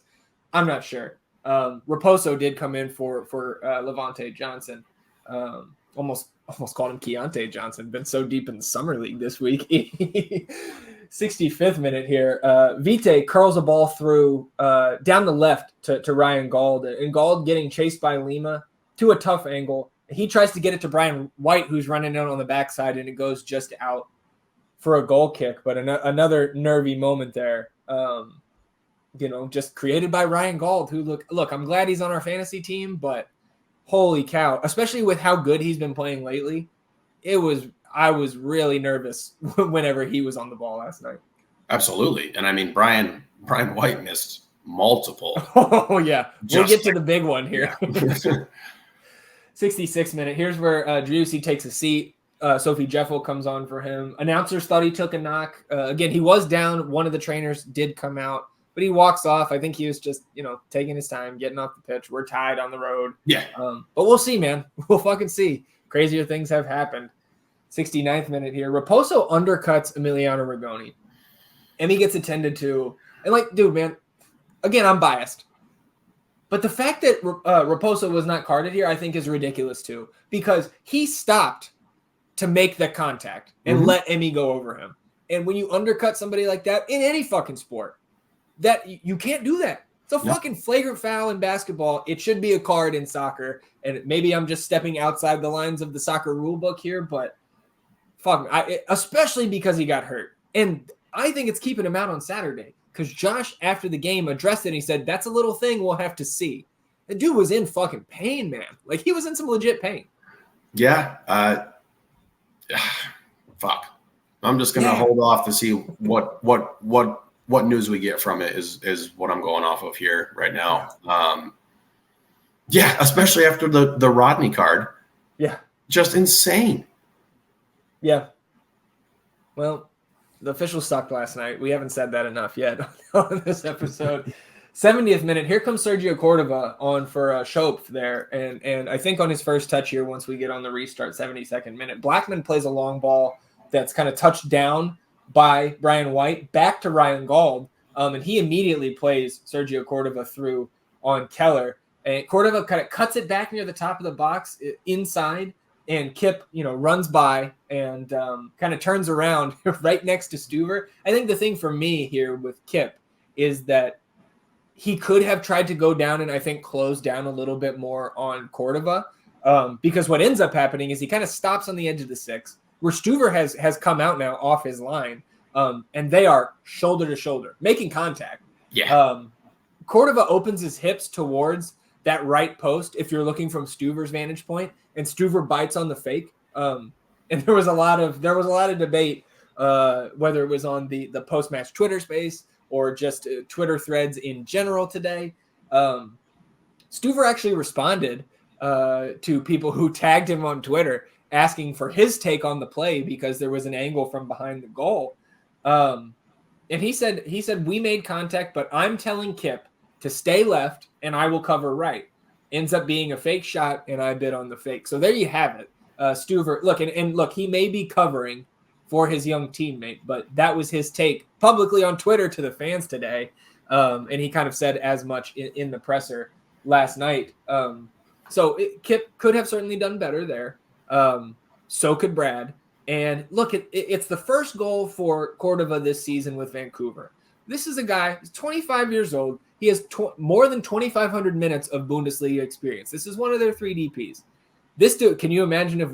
I'm not sure. Raposo did come in for Levante Johnson. Almost called him Keontae Johnson. Been so deep in the summer league this week. 65th minute here. Vite curls a ball through down the left to Ryan Gauld, and Gauld getting chased by Lima to a tough angle. He tries to get it to Brian White, who's running out on the backside, and it goes just out for a goal kick. But another nervy moment there. Just created by Ryan Gauld, who look, I'm glad he's on our fantasy team, but holy cow, especially with how good he's been playing lately, I was really nervous whenever he was on the ball last night. Absolutely. And I mean, Brian White missed multiple. Oh yeah. We'll get to the big one here. Yeah. 66th minute. Here's where Driussi takes a seat. Sophie Jeffel comes on for him. Announcers thought he took a knock. Again, he was down. One of the trainers did come out, but he walks off. I think he was just, taking his time, getting off the pitch. We're tied on the road. Yeah. But we'll see, man. We'll fucking see. Crazier things have happened. 69th minute here. Raposo undercuts Emiliano Rigoni. Emmy gets attended to. And like, dude, man, again, I'm biased. But the fact that Raposo was not carded here, I think is ridiculous too. Because he stopped to make the contact and let Emmy go over him. And when you undercut somebody like that in any fucking sport, that you can't do that. It's a fucking flagrant foul in basketball. It should be a card in soccer. And maybe I'm just stepping outside the lines of the soccer rule book here, but fuck, especially because he got hurt. And I think it's keeping him out on Saturday because Josh, after the game, addressed it and he said, that's a little thing we'll have to see. The dude was in fucking pain, man. Like, he was in some legit pain. Yeah. Fuck. I'm just going to hold off to see what news we get from it is what I'm going off of here right now. Especially after the Rodney card. Yeah. Just insane. Yeah. Well, the officials sucked last night. We haven't said that enough yet on this episode. 70th minute. Here comes Sergio Cordova on for Schoep there. And I think on his first touch here, once we get on the restart, 72nd minute, Blackman plays a long ball that's kind of touched down by Brian White back to Ryan Gauld. And he immediately plays Sergio Cordova through on Keller. And Cordova kind of cuts it back near the top of the box inside. And Kipp, runs by and kind of turns around right next to Stuver. I think the thing for me here with Kipp is that he could have tried to go down and I think close down a little bit more on Cordova because what ends up happening is he kind of stops on the edge of the six where Stuver has come out now off his line and they are shoulder to shoulder making contact. Yeah. Cordova opens his hips towards that right post if you're looking from Stuver's vantage point, and Stuver bites on the fake. And there was a lot of debate whether it was on the post-match Twitter space or just Twitter threads in general today. Stuver actually responded to people who tagged him on Twitter asking for his take on the play because there was an angle from behind the goal. And he said, we made contact, but I'm telling Kipp to stay left and I will cover right. Ends up being a fake shot and I bid on the fake. So there you have it. Stuver, look, and look, he may be covering for his young teammate, but that was his take publicly on Twitter to the fans today. And he kind of said as much in the presser last night. So Kipp could have certainly done better there. So could Brad. And look, it's the first goal for Cordova this season with Vancouver. This is a guy who's 25 years old. He has more than 2,500 minutes of Bundesliga experience. This is one of their 3 DPs. This dude, can you imagine if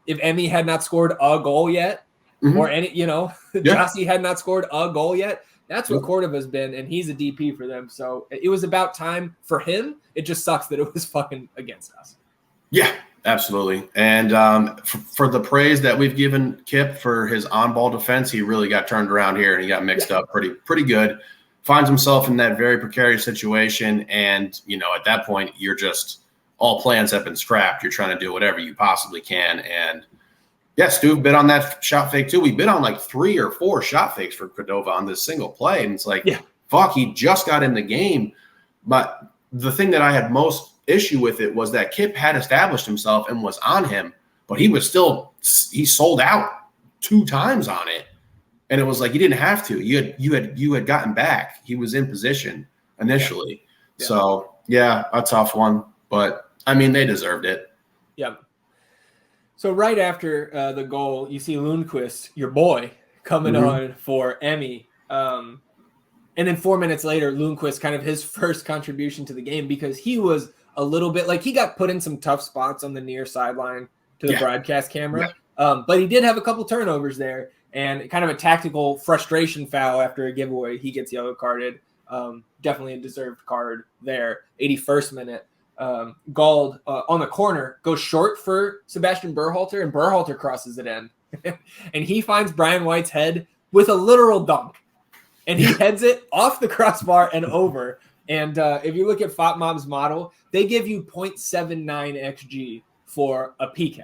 Emmy had not scored a goal yet, or Driussi had not scored a goal yet? That's what Cordova's been, and he's a DP for them. So it was about time for him. It just sucks that it was fucking against us. Yeah, absolutely. And for the praise that we've given Kipp for his on-ball defense, he really got turned around here, and he got mixed up pretty good. Finds himself in that very precarious situation, and at that point, you're just all plans have been scrapped. You're trying to do whatever you possibly can, and Stu bid on that shot fake too. We bid on like 3 or 4 shot fakes for Cordova on this single play, and it's like, fuck, he just got in the game. But the thing that I had most issue with it was that Kipp had established himself and was on him, but he sold out 2 times on it. And it was like, you didn't have to, you had gotten back. He was in position initially. Yeah. So a tough one, but I mean, they deserved it. Yeah. So right after the goal, you see Lundqvist, your boy, coming on for Emmy. And then 4 minutes later, Lundqvist kind of his first contribution to the game because he was a little bit like he got put in some tough spots on the near sideline to the broadcast camera. Yeah. But he did have a couple turnovers there and kind of a tactical frustration foul after a giveaway. He gets yellow carded. Definitely a deserved card there. 81st minute. Gauld on the corner goes short for Sebastian Berhalter, and Berhalter crosses it in. And he finds Brian White's head with a literal dunk. And he heads it off the crossbar and over. And if you look at FOTMob's model, they give you 0.79 XG for a PK,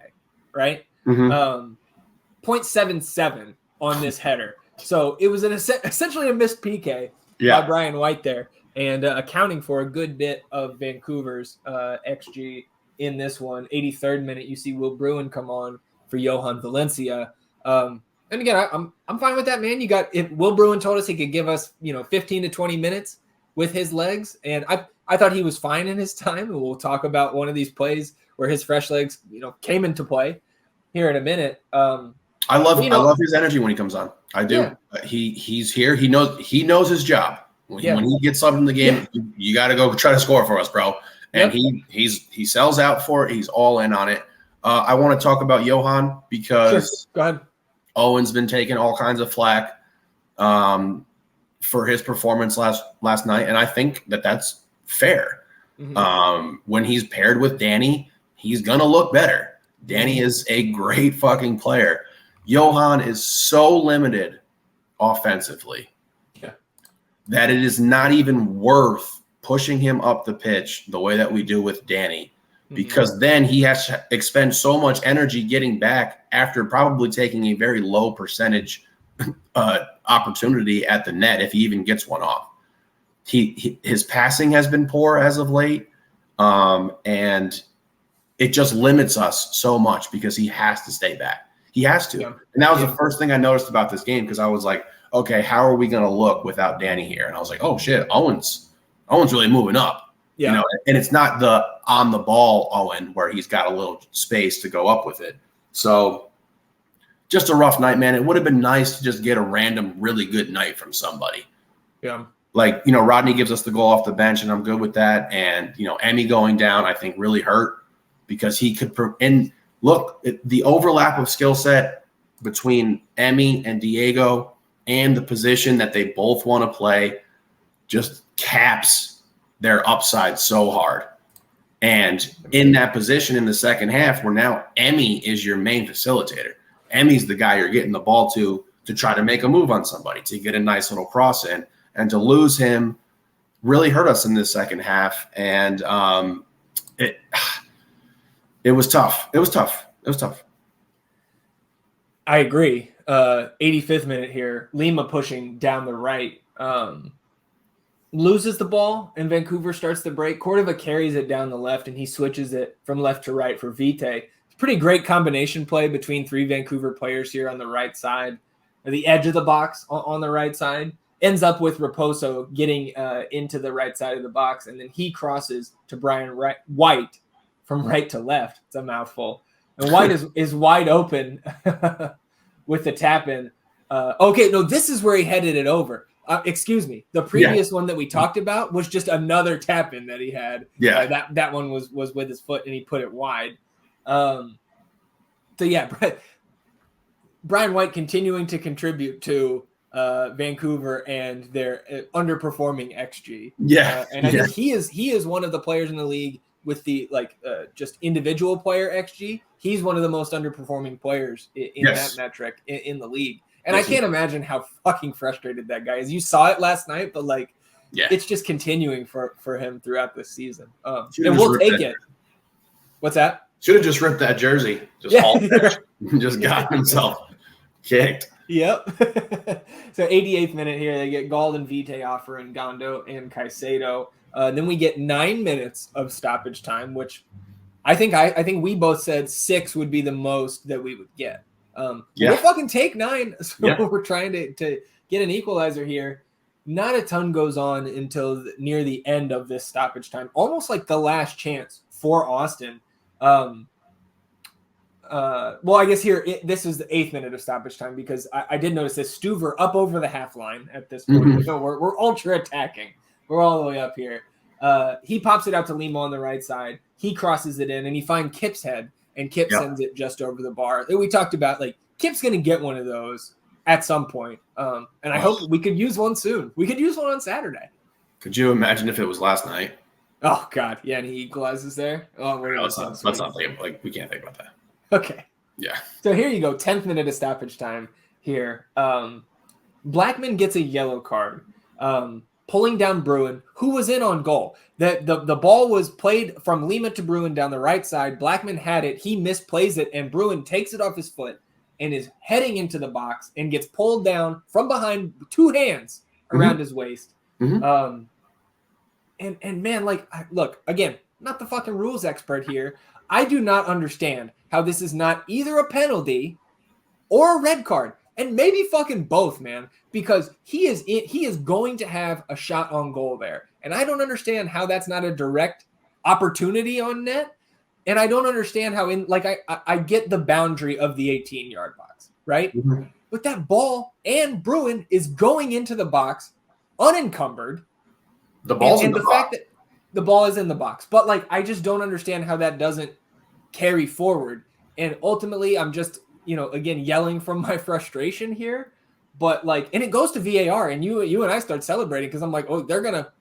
right? 0.77 on this header. So it was essentially a missed PK by Brian White there. And accounting for a good bit of Vancouver's XG in this one. 83rd minute, you see Will Bruin come on for Johan Valencia. And again, I'm fine with that, man. You got if Will Bruin told us he could give us 15 to 20 minutes with his legs, and I thought he was fine in his time. And we'll talk about one of these plays where his fresh legs came into play here in a minute. I love his energy when he comes on. I do. Yeah. He's here. He knows his job. When he gets up in the game, you got to go try to score for us, bro. And he sells out for it. He's all in on it. I want to talk about Johan because Go ahead. Owen's been taking all kinds of flack for his performance last night, and I think that's fair. Mm-hmm. When he's paired with Danny, he's gonna look better. Danny is a great fucking player. Johan is so limited offensively that it is not even worth pushing him up the pitch the way that we do with Danny, because then he has to expend so much energy getting back after probably taking a very low percentage opportunity at the net if he even gets one off. His passing has been poor as of late, and it just limits us so much because he has to stay back. He has to. Yeah. And that was the first thing I noticed about this game, because I was like, okay, how are we going to look without Danny here? And I was like, oh, shit, Owen's really moving up. Yeah. And it's not the on the ball Owen where he's got a little space to go up with it. So just a rough night, man. It would have been nice to just get a random really good night from somebody. Yeah. Like, Rodney gives us the goal off the bench, and I'm good with that. And, Emmy going down, I think really hurt because he could and look, the overlap of skill set between Emmy and Diego and the position that they both want to play just caps their upside so hard. And in that position in the second half, where now Emmy is your main facilitator. Emmy's the guy you're getting the ball to try to make a move on somebody, to get a nice little cross in. And to lose him really hurt us in this second half. And it was tough. It was tough. I agree. 85th minute here. Lima pushing down the right. Loses the ball, and Vancouver starts the break. Cordova carries it down the left, and he switches it from left to right for Vite. Pretty great combination play between three Vancouver players here on the right side. The edge of the box on the right side. Ends up with Raposo getting into the right side of the box, and then he crosses to Brian White from right to left. It's a mouthful. And White is wide open with the tap in. Okay, no, this is where he headed it over. Excuse me. The previous one that we talked about was just another tap in that he had. Yeah, that one was with his foot, and he put it wide. So yeah, Brian White continuing to contribute to Vancouver and their underperforming XG. Yeah, and I think he is one of the players in the league with the just individual player XG. He's one of the most underperforming players in that metric in the league. And I can't imagine how fucking frustrated that guy is. You saw it last night, but it's just continuing for him throughout this season. And we'll take it. What's that? Should have just ripped that jersey. Just got himself kicked. Yep. So 88th minute here, they get Gald and Vite offering Gondo and Caicedo. Then we get 9 minutes of stoppage time, which I think we both said 6 would be the most that we would get. We'll fucking take 9. So we're trying to get an equalizer here. Not a ton goes on until near the end of this stoppage time, almost like the last chance for Austin. Well, I guess here, this is the 8th minute of stoppage time, because I did notice this. Stuver up over the half line at this point. Mm-hmm. So we're ultra attacking. We're all the way up here. He pops it out to Lima on the right side. He crosses it in, and he finds Kipp's head, and Kipp sends it just over the bar. We talked about, Kipp's going to get one of those at some point. And I hope we could use one soon. We could use one on Saturday. Could you imagine if it was last night? Oh, God. Yeah, and he equalizes there. Oh, let's not think, we can't think about that. Okay. Yeah. So here you go. 10th minute of stoppage time here. Blackman gets a yellow card, pulling down Bruin, who was in on goal. The ball was played from Lima to Bruin down the right side. Blackman had it. He misplays it, and Bruin takes it off his foot and is heading into the box and gets pulled down from behind, 2 hands around his waist. Mm-hmm. And man, look, again, not the fucking rules expert here. I do not understand how this is not either a penalty or a red card, and maybe fucking both, man, because he is going to have a shot on goal there. And I don't understand how that's not a direct opportunity on net. And I don't understand how I get the boundary of the 18-yard box, right? Mm-hmm. But that ball and Bruin is going into the box unencumbered. The ball's in the box. Fact that the ball is in the box. But I just don't understand how that doesn't carry forward. And ultimately, I'm just, again, yelling from my frustration here. But and it goes to VAR, and you and I start celebrating because I'm like, oh, they're gonna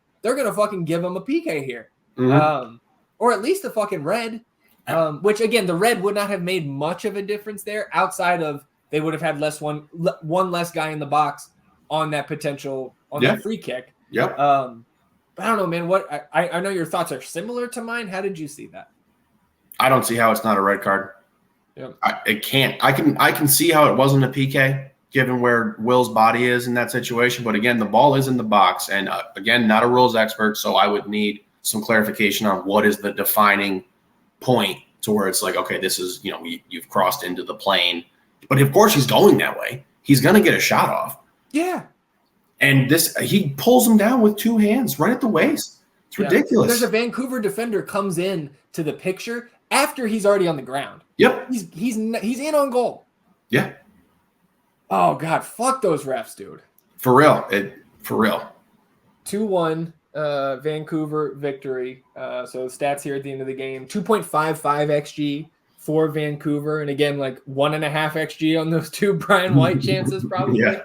fucking give him a PK here. Mm-hmm. Or at least a fucking red. Which again, the red would not have made much of a difference there outside of they would have had one less guy in the box on that that free kick. Yep. But I don't know, man. What I know your thoughts are similar to mine. How did you see that? I don't see how it's not a red card. Yep. I can see how it wasn't a PK given where Will's body is in that situation. But again, the ball is in the box, and again, not a rules expert, so I would need some clarification on what is the defining point to where it's like, okay, this is, you've crossed into the plane. But of course he's going that way. He's going to get a shot off. Yeah. And he pulls him down with two hands right at the waist. It's ridiculous. There's a Vancouver defender comes in to the picture after he's already on the ground. Yep. He's in on goal. Yeah. Oh God, fuck those refs, dude. For real. 2-1. Vancouver victory. So stats here at the end of the game: 2.55 xG for Vancouver, and again 1.5 xG on those two Brian White chances, probably. Yeah.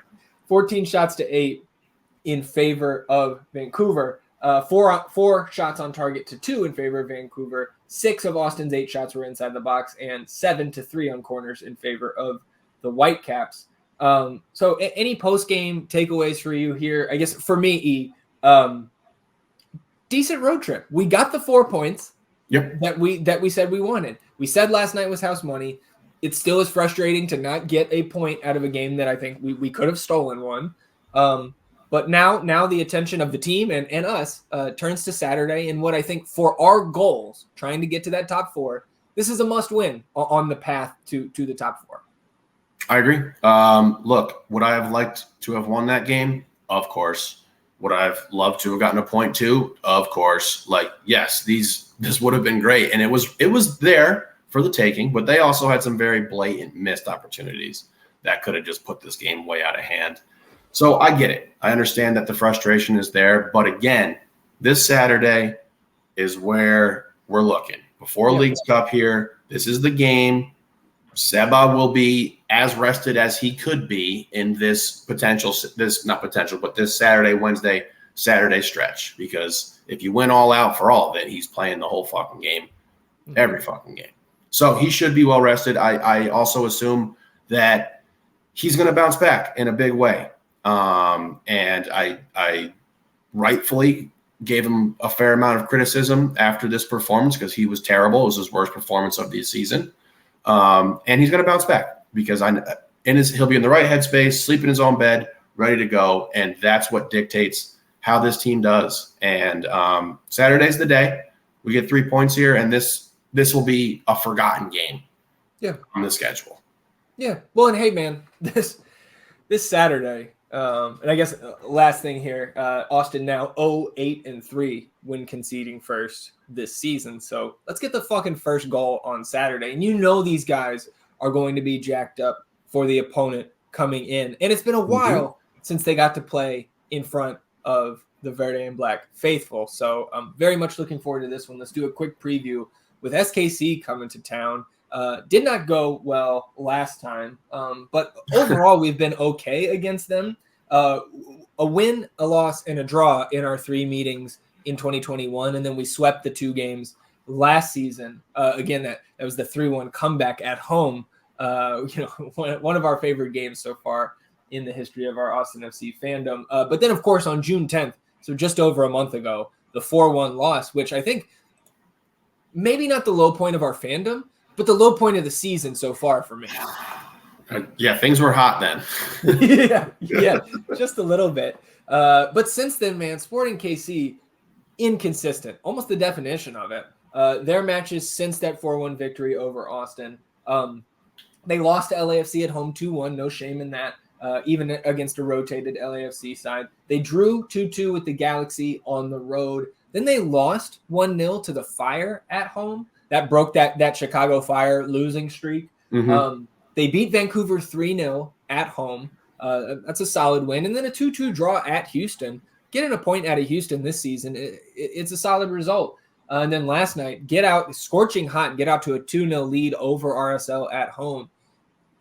14 shots to 8 in favor of Vancouver. 4 shots on target to 2 in favor of Vancouver. 6 of Austin's 8 shots were inside the box, and 7 to 3 on corners in favor of the Whitecaps. So any post game takeaways for you here? I guess for me, decent road trip. We got the 4 points that we said we wanted. We said last night was house money. It still is frustrating to not get a point out of a game that I think we could have stolen one. But now the attention of the team and us turns to Saturday, and what I think for our goals, trying to get to that top 4, this is a must win on the path to the top 4. I agree. Look, would I have liked to have won that game? Of course. Would I have loved to have gotten a point too? Of course. Yes, this would have been great. And it was there for the taking, but they also had some very blatant missed opportunities that could have just put this game way out of hand. So I get it. I understand that the frustration is there. But again, this Saturday is where we're looking. Before Leagues Cup here, this is the game. Seba will be as rested as he could be in this Saturday, Saturday stretch, because if you win all out for all of it, he's playing the whole fucking game, every fucking game. So he should be well rested. I also assume that he's going to bounce back in a big way. And I rightfully gave him a fair amount of criticism after this performance because he was terrible. It was his worst performance of the season. And he's going to bounce back because he'll be in the right headspace, sleep in his own bed, ready to go. And that's what dictates how this team does. And Saturday's the day. We get 3 points here, and this will be a forgotten game on the schedule. Yeah. Well, and hey, man, this Saturday, and I guess last thing here, Austin now 0-8-3 when conceding first this season. So let's get the fucking first goal on Saturday. And these guys are going to be jacked up for the opponent coming in. And it's been a while since they got to play in front of the Verde and Black faithful. So I'm very much looking forward to this one. Let's do a quick preview with SKC coming to town. Did not go well last time, but overall we've been okay against them. A win, a loss, and a draw in our 3 meetings in 2021, and then we swept the 2 games last season. Again, that was the 3-1 comeback at home. One of our favorite games so far in the history of our Austin FC fandom. But then, of course, on June 10th, so just over a month ago, the 4-1 loss, which I think maybe not the low point of our fandom, but the low point of the season so far for me. Yeah, things were hot then. yeah, just a little bit. But since then, man, Sporting KC, inconsistent, almost the definition of it. their matches since that 4-1 victory over Austin. They lost to LAFC at home 2-1. No shame in that, even against a rotated LAFC side. They drew 2-2 with the Galaxy on the road. Then they lost 1-0 to the Fire at home. That broke that Chicago Fire losing streak. Mm-hmm. They beat Vancouver 3-0 at home. That's a solid win. And then a 2-2 draw at Houston. Getting a point out of Houston this season, it's a solid result. And then last night, scorching hot, get out to a 2-0 lead over RSL at home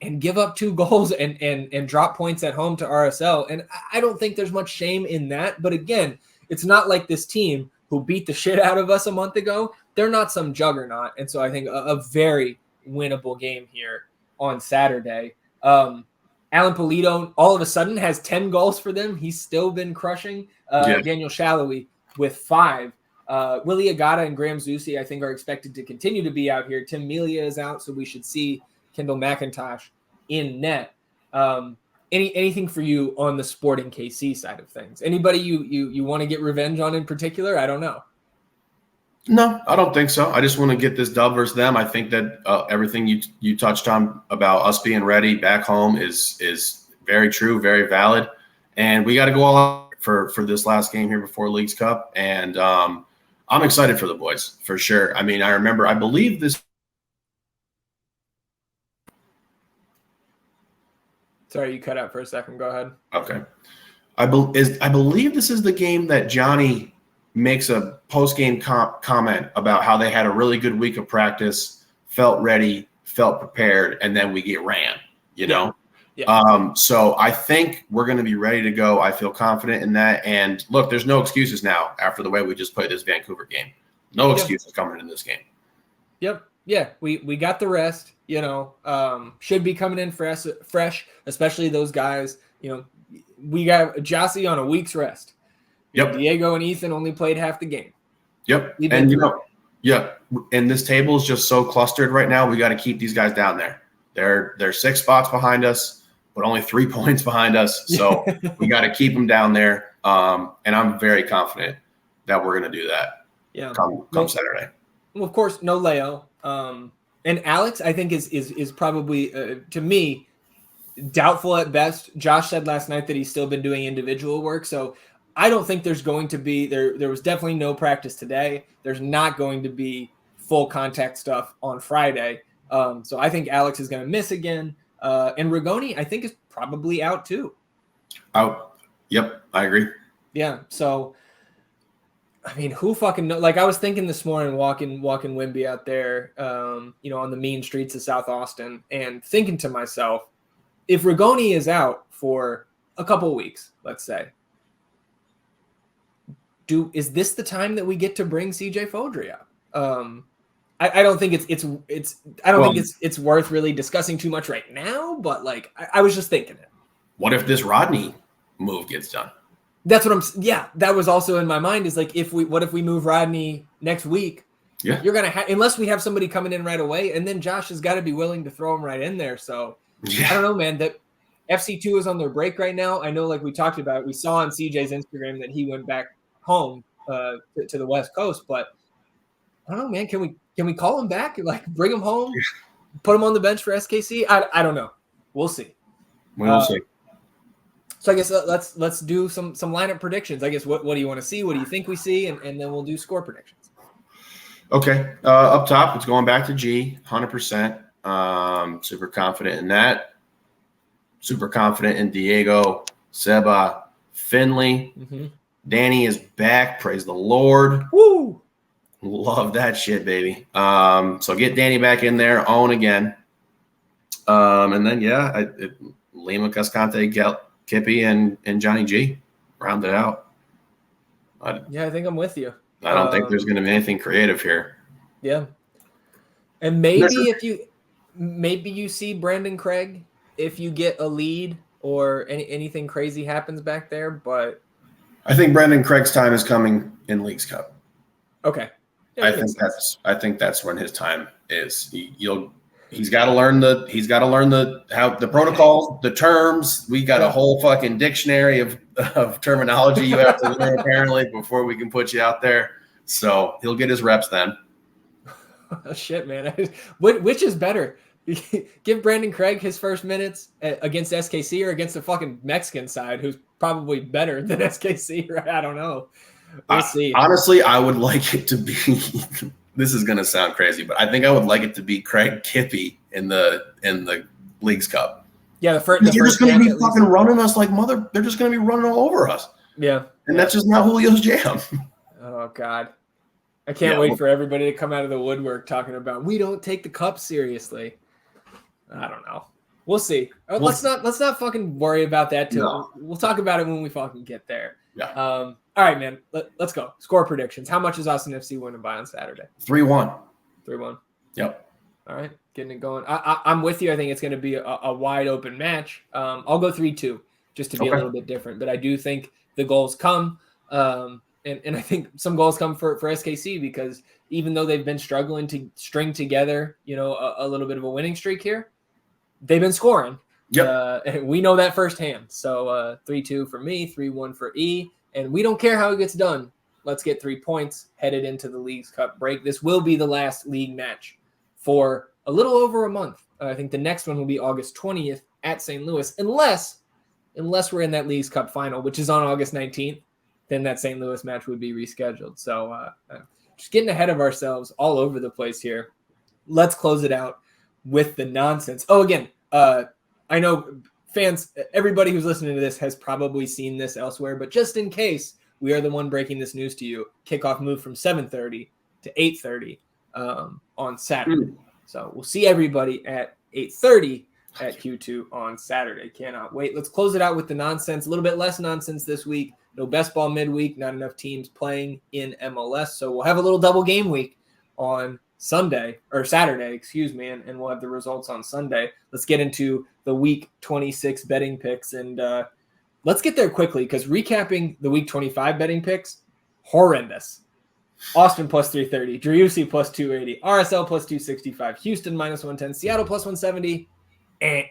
and give up 2 goals and drop points at home to RSL. And I don't think there's much shame in that. But again, it's not like this team who beat the shit out of us a month ago. They're not some juggernaut. And so I think a very winnable game here on Saturday. Alan Pulido all of a sudden has 10 goals for them. He's still been crushing. Daniel Shallowy with 5. Willie Agata and Graham Zusi, I think, are expected to continue to be out here. Tim Melia is out, so we should see Kendall McIntosh in net. Anything for you on the Sporting KC side of things? Anybody you want to get revenge on in particular? I don't know. No, I don't think so. I just want to get this dub versus them. I think that everything you touched on about us being ready back home is very true, very valid. And we got to go all out for this last game here before Leagues Cup. And I'm excited for the boys, for sure. I mean, I believe this. Sorry, you cut out for a second. Go ahead. Okay. I believe this is the game that Johnny makes a post-game comment about how they had a really good week of practice, felt ready, felt prepared, and then we get ran, you know? Yeah. So I think we're going to be ready to go. I feel confident in that. And look, there's no excuses now after the way we just played this Vancouver game. No excuses coming in this game. Yep. Yeah, we got the rest, you know, should be coming in fresh, especially those guys. You know, we got Driussi on a week's rest. Yep. Diego and Ethan only played half the game. Yep. And, and this table is just so clustered right now. We got to keep these guys down there. They're 6 spots behind us, but only 3 points behind us. So we got to keep them down there. And I'm very confident that we're going to do that. Yeah. Come Saturday. Well, of course, no Leo. And Alex, I think is probably to me doubtful at best. Josh said last night that he's still been doing individual work, so I don't think there's going to be there was definitely no practice today. There's not going to be full contact stuff on Friday. So I think Alex is going to miss again. And Rigoni, I think, is probably out too. Out. Yep, I agree. Yeah. So I mean, who fucking know? Like, I was thinking this morning, walking Wimby out there, you know, on the mean streets of South Austin, and thinking to myself, if Rigoni is out for a couple weeks, let's say, is this the time that we get to bring CJ Fodry up? I don't think it's worth really discussing too much right now. But like, I was just thinking it. What if this Rodney move gets done? That's what that was also in my mind, is like, what if we move Rodney next week? Yeah. You're going to unless we have somebody coming in right away, and then Josh has got to be willing to throw him right in there. So I don't know, man, that FC2 is on their break right now. I know, like we talked about, we saw on CJ's Instagram that he went back home to the West Coast, but I don't know, man, can we call him back? Like, bring him home, put him on the bench for SKC? I don't know. We'll see. We'll see. So I guess let's do some lineup predictions. I guess what do you want to see? What do you think we see? And then we'll do score predictions. Okay. Up top, it's going back to G, 100%. Super confident in that. Super confident in Diego, Seba, Finley. Mm-hmm. Danny is back. Praise the Lord. Woo! Love that shit, baby. So get Danny back in there, own again. And then, Lima, Cascante, Kippy, and Johnny G. Round it out. I think I'm with you. I don't think there's going to be anything creative here. Yeah. And maybe maybe you see Brandon Craig if you get a lead or anything crazy happens back there, but I think Brandon Craig's time is coming in Leagues Cup. Okay. Yeah, I think that's when his time is. He's got to learn the protocols, the terms. We got a whole fucking dictionary of terminology you have to learn apparently before we can put you out there. So he'll get his reps then. Shit, man. Which is better? Give Brandon Craig his first minutes against SKC or against the fucking Mexican side, who's probably better than SKC, right? I don't know. We'll see. Honestly, I would like it to be this is gonna sound crazy, but I think I would like it to be Craig Kippy in the Leagues Cup. Yeah, they're just gonna be fucking running us like they're just gonna be running all over us. Yeah. And that's just not Julio's jam. Oh God. I can't wait for everybody to come out of the woodwork talking about we don't take the cup seriously. I don't know. We'll see. Let's not fucking worry about that till we'll talk about it when we fucking get there. Yeah. All right, man. Let's go. Score predictions. How much is Austin FC winning by on Saturday? 3-1. 3-1. Yep. All right, getting it going. I'm with you. I think it's going to be a wide open match. I'll go 3-2 just to be a little bit different. But I do think the goals come. And I think some goals come for SKC because even though they've been struggling to string together, a little bit of a winning streak here, they've been scoring. Yep. And we know that firsthand. So 3-2 for me, 3-1 for E. And we don't care how it gets done. Let's get 3 points headed into the Leagues Cup break. This will be the last league match for a little over a month. I think the next one will be August 20th at St. Louis, unless we're in that Leagues Cup final, which is on August 19th. Then that St. Louis match would be rescheduled. So just getting ahead of ourselves all over the place here. Let's close it out with the nonsense. Oh, again, I know fans, everybody who's listening to this has probably seen this elsewhere, but just in case we are the one breaking this news to you, kickoff moved from 7:30 to 8:30 on Saturday. So we'll see everybody at 8:30 at Q2 on Saturday. Cannot wait. Let's close it out with the nonsense. A little bit less nonsense this week. No best ball midweek, not enough teams playing in MLS. So we'll have a little double game week on Saturday, and we'll have the results on Sunday. Let's get into the week 26 betting picks, and let's get there quickly because recapping the week 25 betting picks, horrendous. Austin plus 330, Driussi plus 280, RSL plus 265, Houston minus 110, Seattle plus 170, and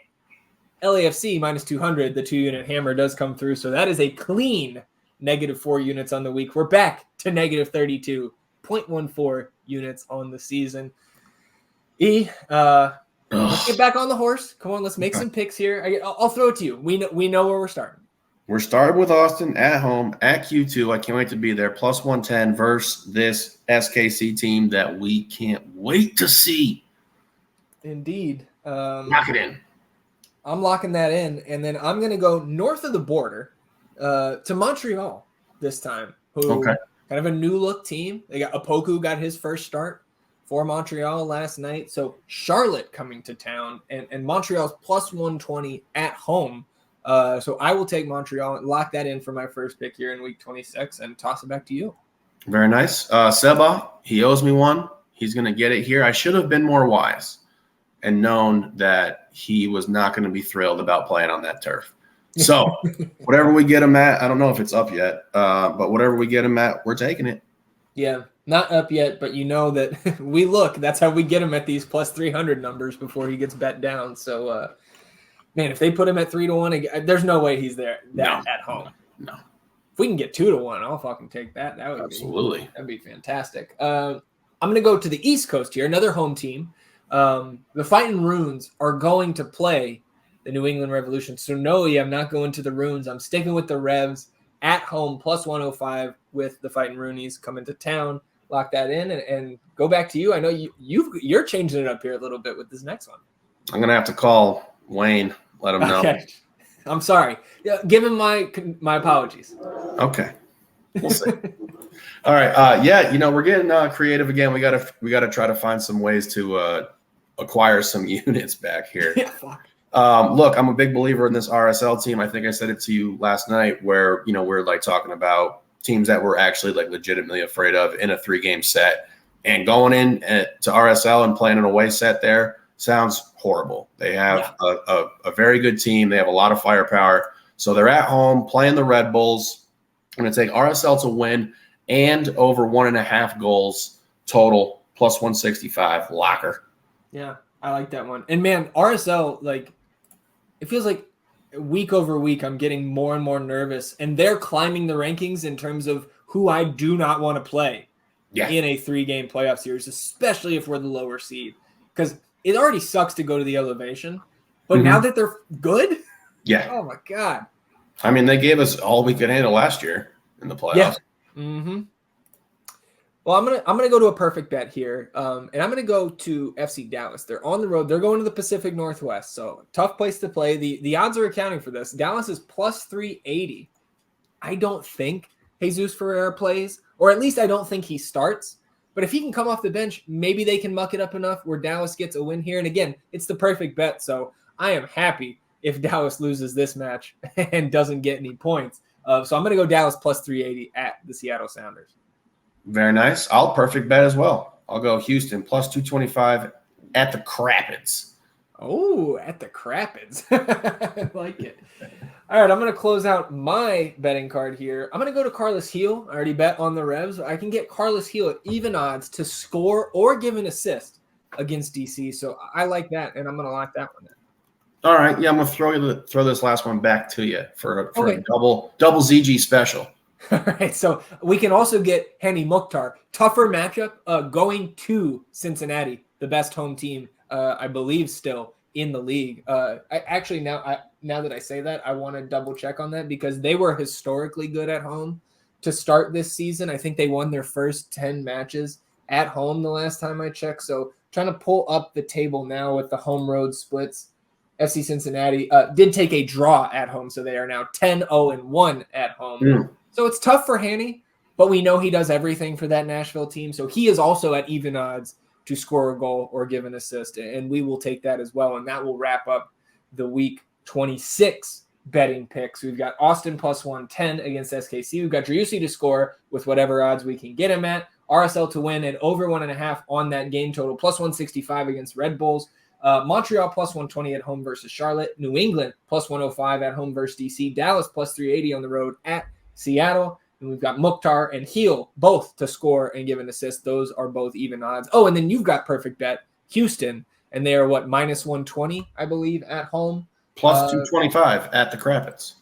LAFC minus 200. The 2-unit hammer does come through, so that is a clean -4 units on the week. We're back to -32.14 units on the season. Let's get back on the horse. Come on, let's make some picks here. I'll throw it to you. We know where we're starting. We're starting with Austin at home at Q2. I can't wait to be there. Plus 110 versus this SKC team that we can't wait to see. Indeed. Lock it in. I'm locking that in, and then I'm going to go north of the border to Montreal this time, who kind of a new-look team. They got Opoku got his first start for Montreal last night. So Charlotte coming to town, and Montreal's plus 120 at home. So I will take Montreal and lock that in for my first pick here in week 26 and toss it back to you. Very nice. Seba, he owes me one. He's going to get it here. I should have been more wise and known that he was not going to be thrilled about playing on that turf. So whatever we get him at, I don't know if it's up yet, but whatever we get him at, we're taking it. Yeah, not up yet, but you know that that's how we get him at these plus 300 numbers before he gets bet down. So, man, if they put him at 3-1, there's no way he's there at home. No. If we can get 2-1, I'll fucking take that. That would that'd be fantastic. I'm going to go to the East Coast here, another home team. The Fighting Runes are going to play the New England Revolution. So no, I'm not going to the Runes. I'm sticking with the Revs at home, plus 105 with the Fighting Roonies coming to town. Lock that in and go back to you. I know you're changing it up here a little bit with this next one. I'm going to have to call Wayne, let him know. Okay. I'm sorry. Yeah, give him my apologies. Okay. We'll see. All right. We're getting creative again. We gotta try to find some ways to acquire some units back here. Yeah, fuck. Look, I'm a big believer in this RSL team. I think I said it to you last night where, we're like talking about teams that we're actually like legitimately afraid of in a 3-game set, and going in to RSL and playing an away set there sounds horrible. They have a very good team. They have a lot of firepower. So they're at home playing the Red Bulls. I'm going to take RSL to win and over 1.5 goals total, plus 165 locker. Yeah, I like that one. And man, RSL, it feels like week over week, I'm getting more and more nervous, and they're climbing the rankings in terms of who I do not want to play in a 3-game playoff series, especially if we're the lower seed. Because it already sucks to go to the elevation, but now that they're good, oh my God. I mean, they gave us all we could handle last year in the playoffs. Yeah. Mm-hmm. Well, I'm gonna go to a perfect bet here, and I'm gonna go to FC Dallas. They're on the road. They're going to the Pacific Northwest, so tough place to play. The odds are accounting for this. Dallas is plus 380. I don't think Jesus Ferreira plays, or at least I don't think he starts. But if he can come off the bench, maybe they can muck it up enough where Dallas gets a win here. And again, it's the perfect bet, so I am happy if Dallas loses this match and doesn't get any points. So I'm gonna go Dallas plus 380 at the Seattle Sounders. Very nice. I'll perfect bet as well. I'll go Houston plus 225 at the Crapids. Oh, at the Crapids. I like it. All right, I'm going to close out my betting card here. I'm going to go to Carlos Gil. I already bet on the Revs. I can get Carlos Gil at even odds to score or give an assist against DC. So I like that, and I'm going to lock that one in. All right. Yeah, I'm going to throw this last one back to you for a double ZG special. All right, so we can also get Henny Mukhtar. Tougher matchup going to Cincinnati, the best home team, I believe, still in the league. Now that I say that, I want to double check on that because they were historically good at home to start this season. I think they won their first 10 matches at home the last time I checked. So trying to pull up the table now with the home road splits. FC Cincinnati did take a draw at home, so they are now 10-0-1 at home. So it's tough for Hanny, but we know he does everything for that Nashville team. So he is also at even odds to score a goal or give an assist, and we will take that as well. And that will wrap up the week 26 betting picks. We've got Austin plus 110 against SKC. We've got Driussi to score with whatever odds we can get him at. RSL to win and over 1.5 on that game total, plus 165 against Red Bulls. Montreal plus 120 at home versus Charlotte. New England plus 105 at home versus DC. Dallas plus 380 on the road at Seattle. And we've got Mukhtar and Gil both to score and give an assist. Those are both even odds. Oh, and then you've got perfect bet Houston, and they are minus 120, I believe, at home. Plus 225 at the Crapids.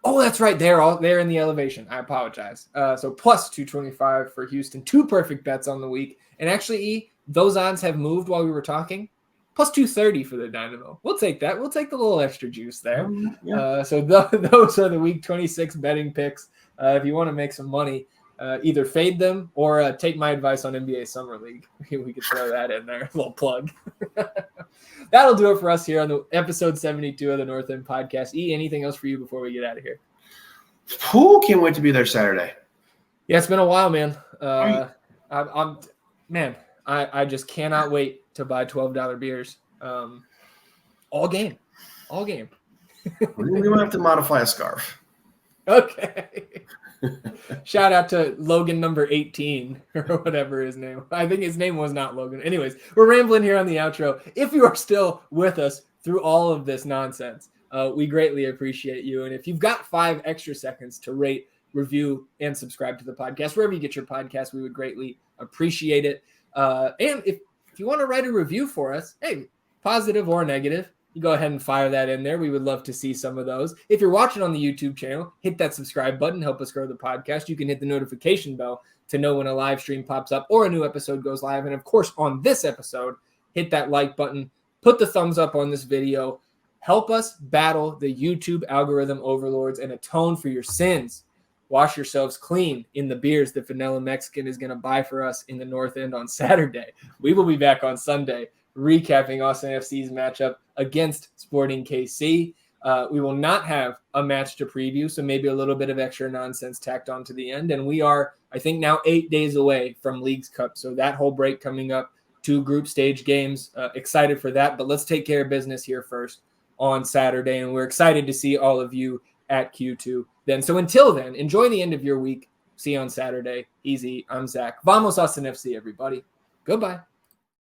Oh, that's right. They're in the elevation. I apologize. So plus 225 for Houston. 2 perfect bets on the week. And actually, those odds have moved while we were talking. Plus 230 for the Dynamo. We'll take that. We'll take the little extra juice there. So those are the week 26 betting picks. If you want to make some money, either fade them or take my advice on NBA Summer League. We could throw that in there. A little plug. That'll do it for us here on the episode 72 of the North End Podcast. Anything else for you before we get out of here? Can't wait to be there Saturday. Yeah, it's been a while, man. I just cannot wait to buy $12 beers. All game. We might have to modify a scarf. Okay. Shout out to Logan number 18 or whatever his name. I think his name was not Logan. Anyways, we're rambling here on the outro. If you are still with us through all of this nonsense, we greatly appreciate you. And if you've got 5 extra seconds to rate, review, and subscribe to the podcast, wherever you get your podcast, we would greatly appreciate it. And if you want to write a review for us, hey, positive or negative, you go ahead and fire that in there. We would love to see some of those. If you're watching on the YouTube channel, hit that subscribe button, help us grow the podcast. You can hit the notification bell to know when a live stream pops up or a new episode goes live. And of course, on this episode, hit that like button, put the thumbs up on this video, help us battle the YouTube algorithm overlords and atone for your sins. Wash yourselves clean in the beers that Vanilla Mexican is going to buy for us in the North End on Saturday. We will be back on Sunday recapping Austin FC's matchup against Sporting KC. We will not have a match to preview, so maybe a little bit of extra nonsense tacked on to the end. And we are, I think, now 8 days away from Leagues Cup. So that whole break coming up, 2 group stage games. Excited for that. But let's take care of business here first on Saturday. And we're excited to see all of you at Q2 then. So until then, enjoy the end of your week. See you on Saturday. Easy. I'm Zach. Vamos Austin FC, everybody. Goodbye.